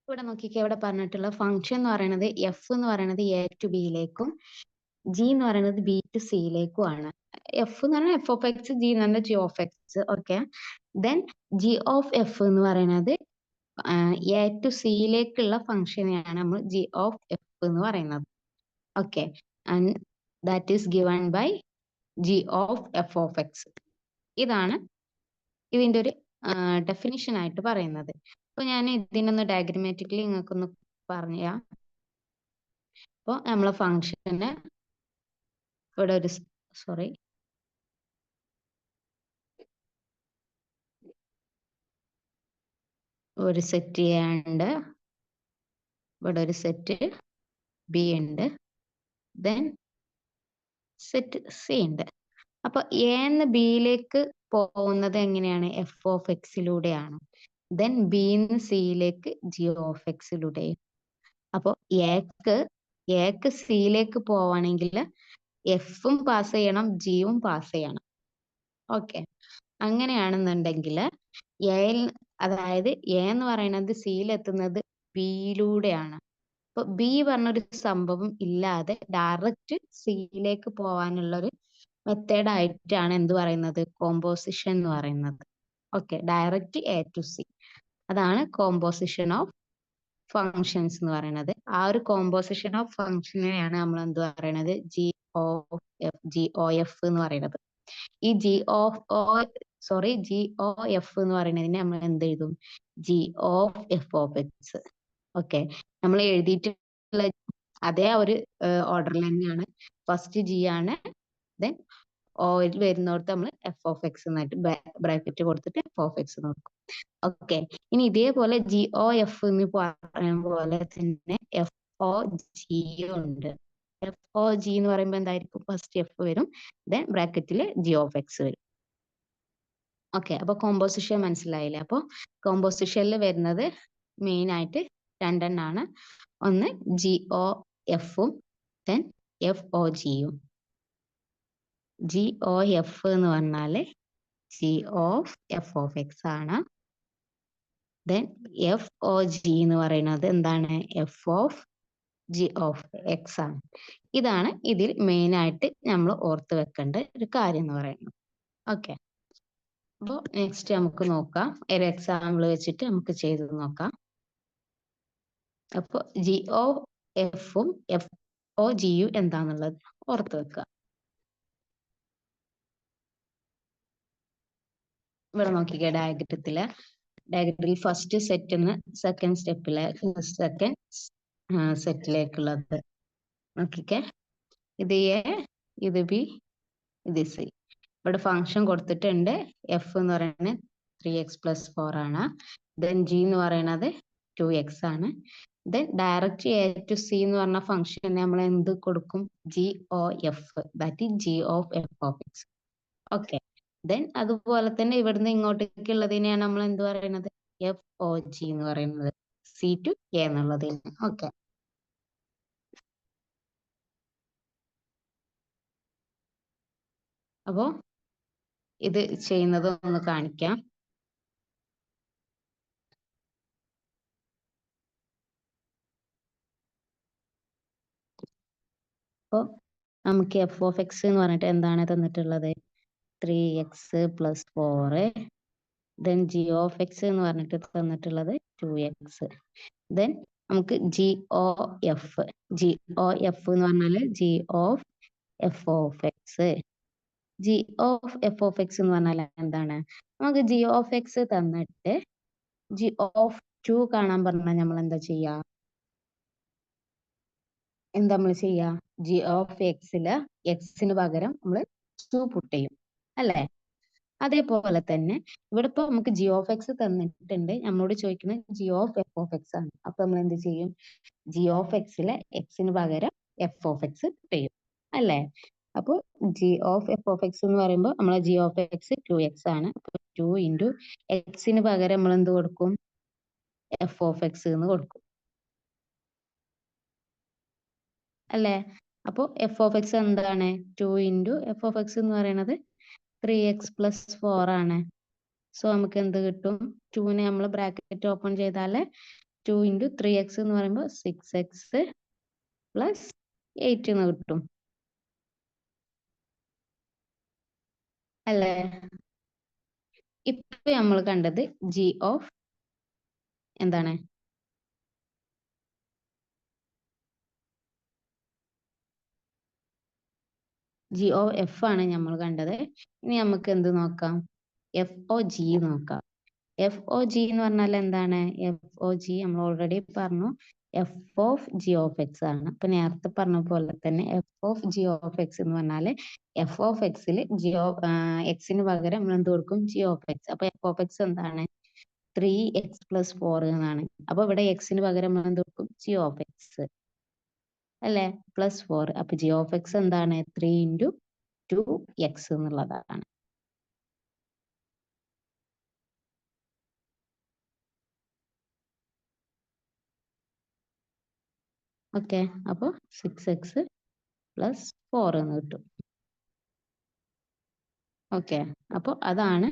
ഇവിടെ നോക്കിക്കേ, ഇവിടെ പറഞ്ഞിട്ടുള്ള ഫംഗ്ഷൻ എന്ന് പറയുന്നത് എഫ് എന്ന് പറയുന്നത് എ ടു ബിയിലേക്കും ജി എന്ന് പറയുന്നത് ബി ടു സിയിലേക്കും ആണ്. എഫ് എന്ന് പറഞ്ഞാൽ എഫ് ഓഫ് എക്സ്, ജി എന്ന് പറഞ്ഞാൽ g of x. Okay, then G of f എന്ന് പറയുന്നത് എ ടു സിയിലേക്കുള്ള ഫംഗ്ഷനെയാണ് നമ്മൾ ജി ഓഫ് എഫ് എന്ന് പറയുന്നത്. Okay, and that is given by g of f of x. ഇതാണ് ഇതിന്റെ ഒരു ഡെഫിനിഷൻ ആയിട്ട് പറയുന്നത്. അപ്പൊ ഞാൻ ഇതിനൊന്ന് ഡയഗ്രമാറ്റിക്കലി നിങ്ങൾക്കൊന്ന് പറഞ്ഞ. അപ്പൊ നമ്മളെ ഫംഗ്ഷന് ഇവിടെ ഒരു ഒരു സെറ്റ് എ ഉണ്ട്, ഇവിടെ ഒരു സെറ്റ് ബി ഉണ്ട്, ദെൻ സെറ്റ് സി ഉണ്ട്. അപ്പൊ എന്ന് ബിയിലേക്ക് പോകുന്നത് എങ്ങനെയാണ്? എഫ് ഓഫ് എക്സിലൂടെയാണ്. ദെൻ ബിന്ന് സിയിലേക്ക് ജി ഓഫ് എക്സിലൂടെയും. അപ്പൊ എക്ക് സിയിലേക്ക് പോവാണെങ്കിൽ എഫും പാസ് ചെയ്യണം, ജിയും പാസ് ചെയ്യണം. ഓക്കെ, അങ്ങനെയാണെന്നുണ്ടെങ്കിൽ അതായത് എ എന്ന് പറയുന്നത് സിയിലെത്തുന്നത് ബിയിലൂടെയാണ്. അപ്പൊ ബി പറഞ്ഞൊരു സംഭവം ഇല്ലാതെ ഡയറക്റ്റ് സിയിലേക്ക് പോവാനുള്ള ഒരു മെത്തേഡ് ആയിട്ടാണ് എന്ത് പറയുന്നത്? കോമ്പോസിഷൻ എന്ന് പറയുന്നത്. Okay, direct A to C, അതാണ് കോമ്പോസിഷൻ ഓഫ് ഫങ്ഷൻസ് എന്ന് പറയുന്നത്. ആ ഒരു കോമ്പോസിഷൻ ഓഫ് ഫങ്ഷനെയാണ് നമ്മൾ എന്ത് പറയുന്നത്? ജി ഒ എഫ് എന്ന് പറയുന്നത്. ഈ ജി ഒ എഫ് എന്ന് പറയുന്നതിനെ നമ്മൾ എന്ത് എഴുതും? G of f of x. Okay, നമ്മൾ എഴുതിയിട്ടുള്ള അതേ ഒരു ഓർഡറിൽ തന്നെയാണ്. ഫസ്റ്റ് ജി ആണ്, ദെൻ ഓയിൽ വരുന്നിടത്ത് നമ്മൾ എഫ് ഓഫ് എക്സ് എന്നായിട്ട് ബ്രാക്കറ്റ് കൊടുത്തിട്ട് എഫ് ഓഫ് എക്സ് നോക്കും. ഓക്കെ, ഇനി ഇതേപോലെ ജി ഒ എഫ് എന്ന് പറയുന്ന പോലെ തന്നെ എഫ് ഒ ജി ഉണ്ട്. എഫ് ഒ ജി എന്ന് പറയുമ്പോൾ എന്തായിരിക്കും? ഫസ്റ്റ് എഫ് വരും, ദെൻ ബ്രാക്കറ്റിൽ ജി ഓഫ് എക്സ് വരും. ഓക്കെ, അപ്പൊ കോമ്പോസിഷൻ മനസ്സിലായില്ലേ? അപ്പൊ കോമ്പോസിഷനിൽ വരുന്നത് മെയിൻ ആയിട്ട് രണ്ടെണ്ണാണ്. ഒന്ന് ജി ഒ എഫും ദെൻ എഫ് ഒ ജിയും. ജി ഒ എഫ് എന്ന് പറഞ്ഞാല് G of f of X ആണ്. ദെൻ എഫ് ഒ ജി എന്ന് പറയുന്നത് എന്താണ്? F of G of X ആണ്. ഇതാണ് ഇതിൽ മെയിൻ ആയിട്ട് നമ്മൾ ഓർത്ത് വെക്കേണ്ട ഒരു കാര്യം എന്ന് പറയുന്നത്. ഓക്കെ, അപ്പോൾ നെക്സ്റ്റ് നമുക്ക് നോക്കാം. ഒരു എക്സാമ്പിൾ വെച്ചിട്ട് നമുക്ക് ചെയ്ത് നോക്കാം. അപ്പോൾ ജി ഒ എഫും എഫ് ഒ ജിയും എന്താന്നുള്ളത് ഓർത്ത് വെക്കുക. ഇവിടെ നോക്കിക്കേ, ഡയഗ്രത്തിൽ ഫസ്റ്റ് സെറ്റിന്ന് സെക്കൻഡ് സെറ്റിലേക്കുള്ളത് നോക്കിക്കേ. ഇത് എ, ഇത് ബി, ഇത് സി. ഇവിടെ ഫംഗ്ഷൻ കൊടുത്തിട്ടുണ്ട്. എഫ് എന്ന് പറയുന്നത് 3x+4 ആണ്. ദെൻ ജി എന്ന് പറയുന്നത് 2x ആണ്. Then direct A to C എന്ന് പറഞ്ഞ ഫംഗ്ഷന് നമ്മൾ എന്ത് കൊടുക്കും? G o f, that is g of f of x. Okay, then അതുപോലെ തന്നെ ഇവിടുന്ന് ഇങ്ങോട്ടേക്ക് ഉള്ളതിനെയാണ് നമ്മൾ എന്ത് പറയുന്നത്? എഫ് ഒ ജി എന്ന് പറയുന്നത്, സി ടു എ എന്നുള്ളതിന്. ഓക്കെ, അപ്പോ ഇത് ചെയ്യുന്നത് ഒന്ന് കാണിക്കാം. അപ്പോൾ നമുക്ക് എഫ് ഓഫ് എക്സ് എന്ന് പറഞ്ഞിട്ട് എന്താണ് തന്നിട്ടുള്ളത്? 3x+4. Then G of X എന്ന് പറഞ്ഞിട്ട് തന്നിട്ടുള്ളത് 2x. ദെൻ നമുക്ക് ജി ഒ എഫ് എന്ന് പറഞ്ഞാല് G of f of X. G of f of X എന്ന് പറഞ്ഞാൽ എന്താണ്? നമുക്ക് ജി ഓഫ് എക്സ് തന്നിട്ട് ജി ഓഫ് 2 കാണാൻ പറഞ്ഞാൽ നമ്മൾ എന്താ ചെയ്യാ? ജി ഓഫ് എക്സില് എക്സിന് പകരം നമ്മൾ 2 പുട്ട് ചെയ്യും അല്ലേ? അതേപോലെ തന്നെ ഇവിടെ ഇപ്പൊ നമുക്ക് ജി ഓഫ് എക്സ് തന്നിട്ടുണ്ട്, നമ്മളോട് ചോദിക്കുന്നത് G of f of X ആണ്. അപ്പൊ നമ്മൾ എന്ത് ചെയ്യും? ജി ഓഫ് എക്സിലെ എക്സിന് പകരം എഫ് ഓഫ് എക്സ് ചെയ്യും അല്ലേ? അപ്പൊ g of f of X എന്ന് പറയുമ്പോൾ നമ്മളെ ജി ഓഫ് എക്സ് 2x ആണ്. അപ്പൊ 2 ഇൻറ്റു എക്സിന് പകരം നമ്മൾ എന്ത് കൊടുക്കും? എഫ് ഓഫ് എക്സ് എന്ന് കൊടുക്കും അല്ലേ? അപ്പൊ എഫ് ഓഫ് എക്സ് എന്താണ്? 2 ഇൻറ്റു എഫ് ഓഫ് എക്സ് എന്ന് പറയുന്നത് 3x+4 ആണ്. സോ നമുക്ക് എന്ത് കിട്ടും? 2നെ നമ്മൾ ബ്രാക്കറ്റ് ഓപ്പൺ ചെയ്താൽ 2 ഇൻറ്റു 3x എന്ന് പറയുമ്പോൾ 6x + 8 എന്ന് കിട്ടും അല്ലേ? ഇപ്പൊ നമ്മൾ കണ്ടത് ജി ഓഫ് എന്താണ്? ജി ഒ എഫ് ആണ് നമ്മൾ കണ്ടത്. ഇനി നമുക്ക് എന്ത് നോക്കാം? എഫ് ഒ ജി നോക്കാം. എഫ് ഒ ജി എന്ന് പറഞ്ഞാൽ എന്താണ്? എഫ് ഒ ജി നമ്മൾ ഓൾറെഡി പറഞ്ഞു, F of G of X ആണ്. അപ്പൊ നേരത്തെ പറഞ്ഞ പോലെ തന്നെ F of G of X എന്ന് പറഞ്ഞാല് എഫ് ഓഫ് എക്സിൽ എക്സിന് പകരം നമ്മൾ എന്ത് കൊടുക്കും? G of X. അപ്പൊ എഫ് ഓഫ് എക്സ് എന്താണ്? 3x+4 എന്നാണ്. അപ്പൊ ഇവിടെ എക്സിന് പകരം നമ്മൾ എന്ത് കൊടുക്കും? ജി ഓഫ് എക്സ് അല്ലെ? +4. അപ്പൊ ജി ഓഫ് എക്സ് എന്താണ്? 3 ഇൻറ്റു ടു എക്സ് എന്നുള്ളതാണ്. ഓക്കെ, അപ്പോൾ 6x + 4 എന്ന് കിട്ടും. ഓക്കെ, അപ്പോൾ അതാണ്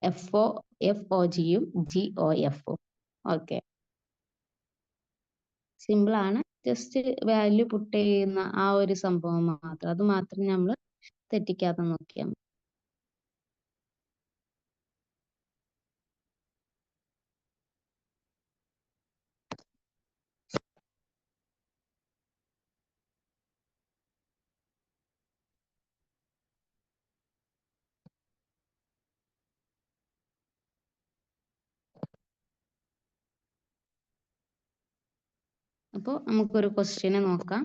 FOGയും GOFും. ഓക്കെ, സിമ്പിൾ ആണ്. ജസ്റ്റ് വാല്യൂ പുട്ട് ചെയ്യുന്ന ആ ഒരു സംഭവം മാത്രം, അത് മാത്രം നമ്മൾ തെറ്റിക്കാതെ നോക്കിയാൽ മതി. അപ്പോൾ നമുക്കൊരു ക്വസ്റ്റ്യന് നോക്കാം.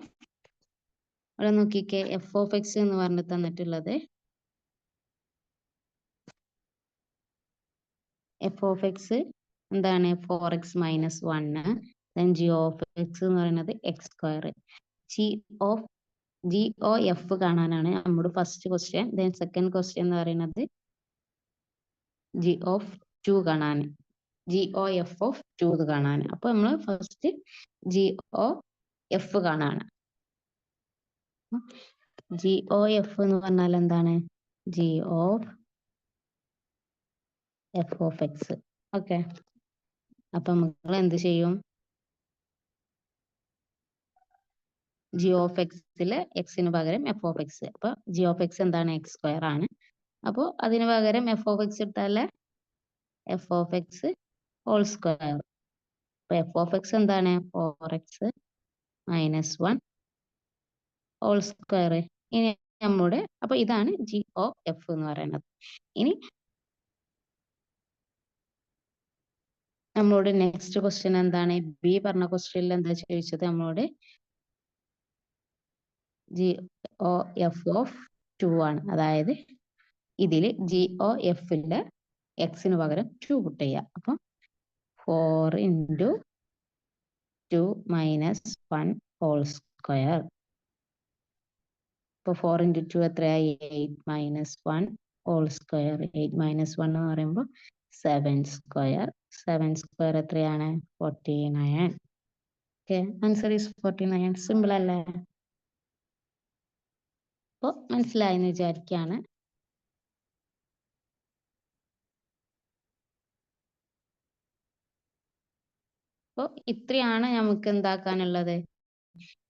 അവിടെ നോക്കിക്കേ, f(x) എന്ന് പറഞ്ഞ് തന്നിട്ടുള്ളത് f(x) എന്താണ് 4x - 1, then g(x) എന്ന് പറയുന്നത് x². GOF കാണാനാണ് നമ്മുടെ first question. Then second question എന്ന് പറയുന്നത് GOF കാണാൻ, GOF(2) കാണാൻ. അപ്പൊ നമ്മൾ ഫസ്റ്റ് GOF കാണാണ്. GOF എന്ന് പറഞ്ഞാൽ എന്താണ്? GOF(f(x). ഓക്കെ, അപ്പൊ നമ്മൾ എന്ത് ചെയ്യും? GOF(x)ല് എക്സിന് പകരം f(x). അപ്പൊ GOF(x) എന്താണ്? x² ആണ്. അപ്പോൾ അതിന് പകരം f(x) ഇട്ടാൽ f(x) (2). അപ്പൊ f(x) എന്താണ്? 4x - 1 (2). ഇനി നമ്മുടെ, അപ്പൊ ഇതാണ് GOF എന്ന് പറയുന്നത്. ഇനി നമ്മളോട് നെക്സ്റ്റ് ക്വസ്റ്റ്യൻ എന്താണ്? ബി പറഞ്ഞ ക്വസ്റ്റ്യനിൽ എന്താ ചോദിച്ചത്? നമ്മളോട് GOF(2) ആണ്. അതായത് ഇതിൽ GOF-ല് എക്സിന് പകരം 2 പുട്ട് ചെയ്യുക. അപ്പൊ 4 × 2 - 1 (2). ഇപ്പൊ 4 × 2 എത്രയായി? 8 - 1 (2). 8 - 1 എന്ന് പറയുമ്പോൾ 7². 7² എത്രയാണ്? 49. Okay, answer is 49. സിമ്പിൾ അല്ലേ? അപ്പോൾ മനസ്സിലായെന്ന് വിചാരിക്കുകയാണ്. അപ്പോൾ ഇത്രയാണ് നമുക്ക് എന്താക്കാനുള്ളത്,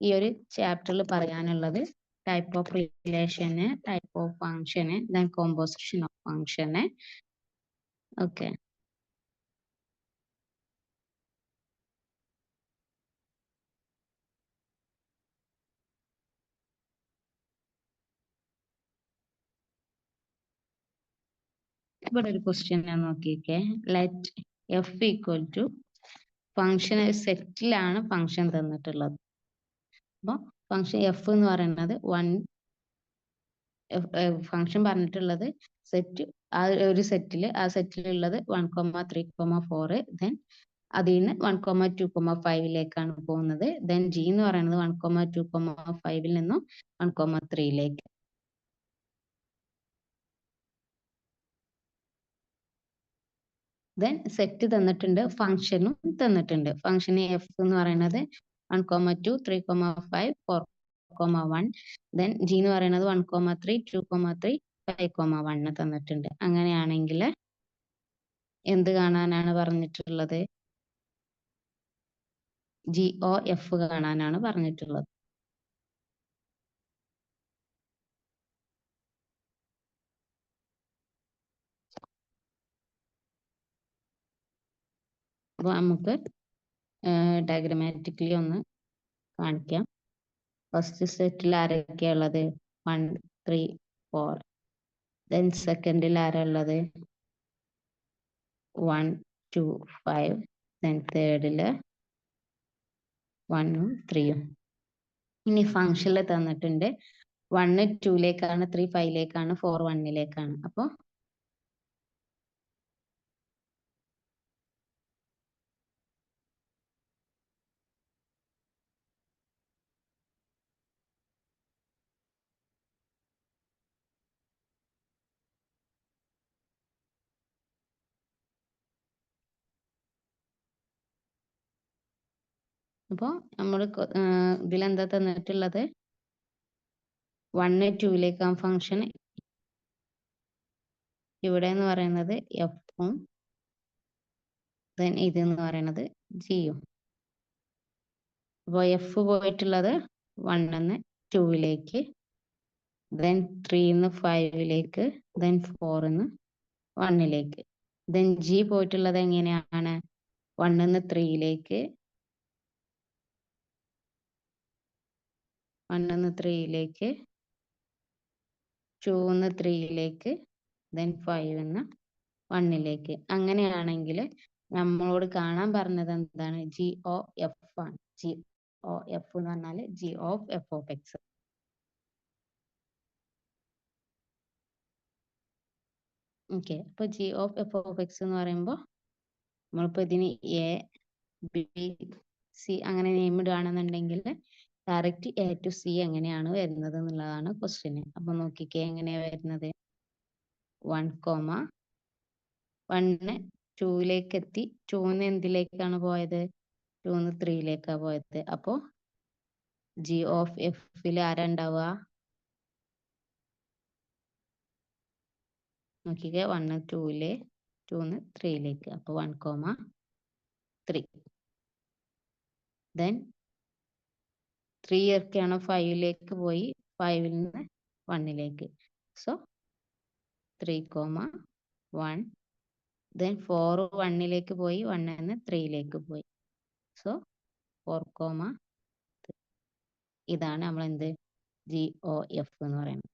ഈ ഒരു ചാപ്റ്ററിൽ പറയാനുള്ളത്. Type of relation, type of ഫംഗ്ഷന്, ദെൻ കോമ്പോസിഷൻ ഓഫ് ഫംഗ്ഷന്. ഓക്കെ, ഇവിടെ ഒരു ക്വസ്റ്റ്യൻ ഞാൻ നോക്കിക്കേ. ലെറ്റ് f = ഫംഗ്ഷൻ സെറ്റിലാണ് ഫംഗ്ഷൻ തന്നിട്ടുള്ളത്. അപ്പോൾ ഫംഗ്ഷൻ f എന്ന് പറയുന്നത് ഫംഗ്ഷൻ പറഞ്ഞിട്ടുള്ളത് സെറ്റ്, ആ ഒരു സെറ്റിൽ, ആ സെറ്റിലുള്ളത് 1, 3, 4. ദെൻ അതിൽ നിന്ന് 1, 2, 5 പോകുന്നത്. ദെൻ g എന്ന് പറയുന്നത് 1, 2, 5 നിന്നും 1, 3. ദെൻ സെറ്റ് തന്നിട്ടുണ്ട്, ഫംഗ്ഷനും തന്നിട്ടുണ്ട്. ഫംഗ്ഷൻ f എന്ന് പറയുന്നത് 1, 2, 3, 5, 4, 1. ദെൻ g എന്ന് പറയുന്നത് 1, 3, 2, 3, 5, 1 തന്നിട്ടുണ്ട്. അങ്ങനെയാണെങ്കിൽ എന്ത് കാണാനാണ് പറഞ്ഞിട്ടുള്ളത്? GOF കാണാനാണ് പറഞ്ഞിട്ടുള്ളത്. അപ്പോൾ നമുക്ക് ഡയഗ്രമാറ്റിക്കലി ഒന്ന് കാണിക്കാം. ഫസ്റ്റ് സെറ്റിൽ ആരൊക്കെയാ ഉള്ളത്? 1, 3, 4. ദെൻ സെക്കൻഡിൽ ആരാ ഉള്ളത്? 1, 2, 5. ദെൻ തേർഡില് 1, 3. ഇനി ഫംഗ്ഷനിൽ തന്നിട്ടുണ്ട് 1 2 3 5 4 1. അപ്പോൾ അപ്പോൾ നമ്മൾ ഇതിലെന്താ തന്നിട്ടുള്ളത് 1 2 ഫംഗ്ഷൻ ഇവിടെ എന്ന് പറയുന്നത് എഫും ദെൻ ഇതെന്ന് പറയുന്നത് ജിയും. അപ്പോൾ എഫ് പോയിട്ടുള്ളത് 1 2 ദെൻ 3 5 ദെൻ 4 1 ദെൻ ജി പോയിട്ടുള്ളത് എങ്ങനെയാണ് 1 3 1 3 2 3 ദെൻ 5 1 അങ്ങനെയാണെങ്കിൽ നമ്മളോട് കാണാൻ പറഞ്ഞത് എന്താണ് ജി ഓ എഫ് ആണ്. ജി ഓ എഫ് എന്ന് പറഞ്ഞാൽ g of f of x. Okay, അപ്പൊ g of f of X എന്ന് പറയുമ്പോൾ നമ്മളിപ്പോ ഇതിന് എ ബി സി അങ്ങനെ നെയിം ഇടുകയാണെന്നുണ്ടെങ്കിൽ ഡയറക്റ്റ് എ ടു സി എങ്ങനെയാണ് വരുന്നത് എന്നുള്ളതാണ് ക്വസ്റ്റ്യൻ. അപ്പൊ നോക്കിക്കേ എങ്ങനെയാ വരുന്നത്. 1 1 2 എത്തി. 2 എന്തിലേക്കാണ് പോയത് 2 3 പോയത്. അപ്പോ ജി ഓഫ് എഫിൽ ആരാ ഉണ്ടാവുക നോക്കിക്കേ 1 2 2 3 അപ്പൊ 1 3 ദെൻ 3 ഒക്കെയാണ് 5 പോയി 5 1 സോ 3 1 ദെൻ 4 1 പോയി 1 3 പോയി സോ 4 ഇതാണ് നമ്മൾ എന്ത് ജി ഒ എഫ് എന്ന് പറയുന്നത്.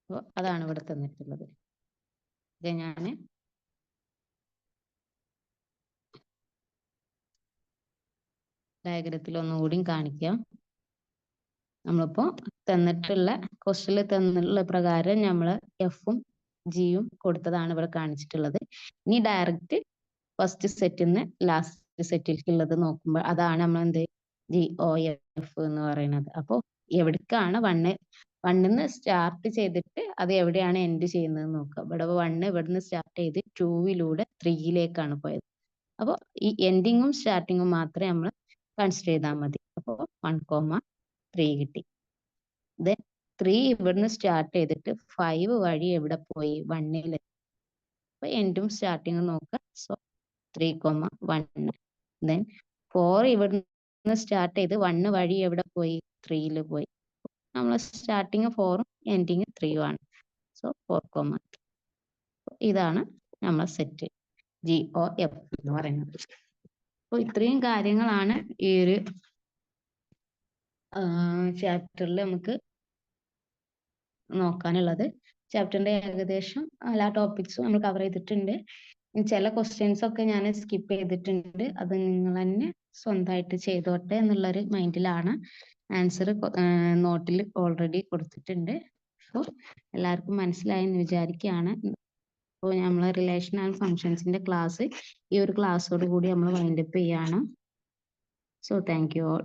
അപ്പോൾ അതാണ് ഇവിടെ തന്നിട്ടുള്ളത്. ഇത് ഞാൻ ഡയഗ്രത്തിൽ ഒന്നുകൂടി കാണിക്കാം. നമ്മളിപ്പോ തന്നിട്ടുള്ള ക്വസ്റ്റ്യനിൽ തന്നിട്ടുള്ള പ്രകാരം നമ്മൾ എഫും ജിയും കൊടുത്തതാണ് ഇവിടെ കാണിച്ചിട്ടുള്ളത്. ഇനി ഡയറക്റ്റ് ഫസ്റ്റ് സെറ്റിൽ നിന്ന് ലാസ്റ്റ് സെറ്റിലേക്കുള്ളത് നോക്കുമ്പോൾ അതാണ് നമ്മൾ എന്ത് ജി ഒ എഫ് എന്ന് പറയുന്നത്. അപ്പോൾ എവിടേക്കാണ് 1 സ്റ്റാർട്ട് ചെയ്തിട്ട് അത് എവിടെയാണ് എൻഡ് ചെയ്യുന്നത് നോക്കുക. ഇവിടെ 1 ഇവിടുന്ന് സ്റ്റാർട്ട് ചെയ്ത് 2 3 പോയത്. അപ്പോൾ ഈ എൻഡിങ്ങും സ്റ്റാർട്ടിങ്ങും മാത്രമേ നമ്മൾ കൺസിഡർ ചെയ്താൽ മതി. അപ്പോൾ 1 3 കിട്ടി. ദെൻ 3 ഇവിടുന്ന് സ്റ്റാർട്ട് ചെയ്തിട്ട് 5 വഴി എവിടെ പോയി 1 അപ്പൊ എൻഡും സ്റ്റാർട്ടിങ്ങും നോക്കുക. സോ 3 1 ദെൻ 4 ഇവിടുന്ന് സ്റ്റാർട്ട് ചെയ്ത് 1 വഴി എവിടെ പോയി 3 പോയി. നമ്മൾ സ്റ്റാർട്ടിങ് 4ഉം എൻഡിങ് 3ഉം ആണ്. സോ 4 ഇതാണ് നമ്മളെ സെറ്റ് ജി ഒ എഫ് എന്ന് പറയുന്നത്. അപ്പോൾ ഇത്രയും കാര്യങ്ങളാണ് ഈ ഒരു ചാപ്റ്ററിൽ നമുക്ക് നോക്കാനുള്ളത്. ചാപ്റ്ററിന്റെ ഏകദേശം എല്ലാ ടോപ്പിക്സും നമ്മൾ കവർ ചെയ്തിട്ടുണ്ട്. ചില ക്വസ്റ്റ്യൻസ് ഒക്കെ ഞാൻ സ്കിപ്പ് ചെയ്തിട്ടുണ്ട്. അത് നിങ്ങൾ തന്നെ സ്വന്തമായിട്ട് ചെയ്തോട്ടെ എന്നുള്ളൊരു മൈൻഡിലാണ്. ആൻസർ നോട്ടിൽ ഓൾറെഡി കൊടുത്തിട്ടുണ്ട്. സോ എല്ലാവർക്കും മനസ്സിലായെന്ന് വിചാരിക്കുകയാണ്. അപ്പോൾ നമ്മൾ റിലേഷൻ ആൻഡ് ഫങ്ഷൻസിന്റെ ക്ലാസ് ഈ ഒരു ക്ലാസ്സോട് കൂടി നമ്മൾ വൈൻഡപ്പ് ചെയ്യാണ്. So thank you all.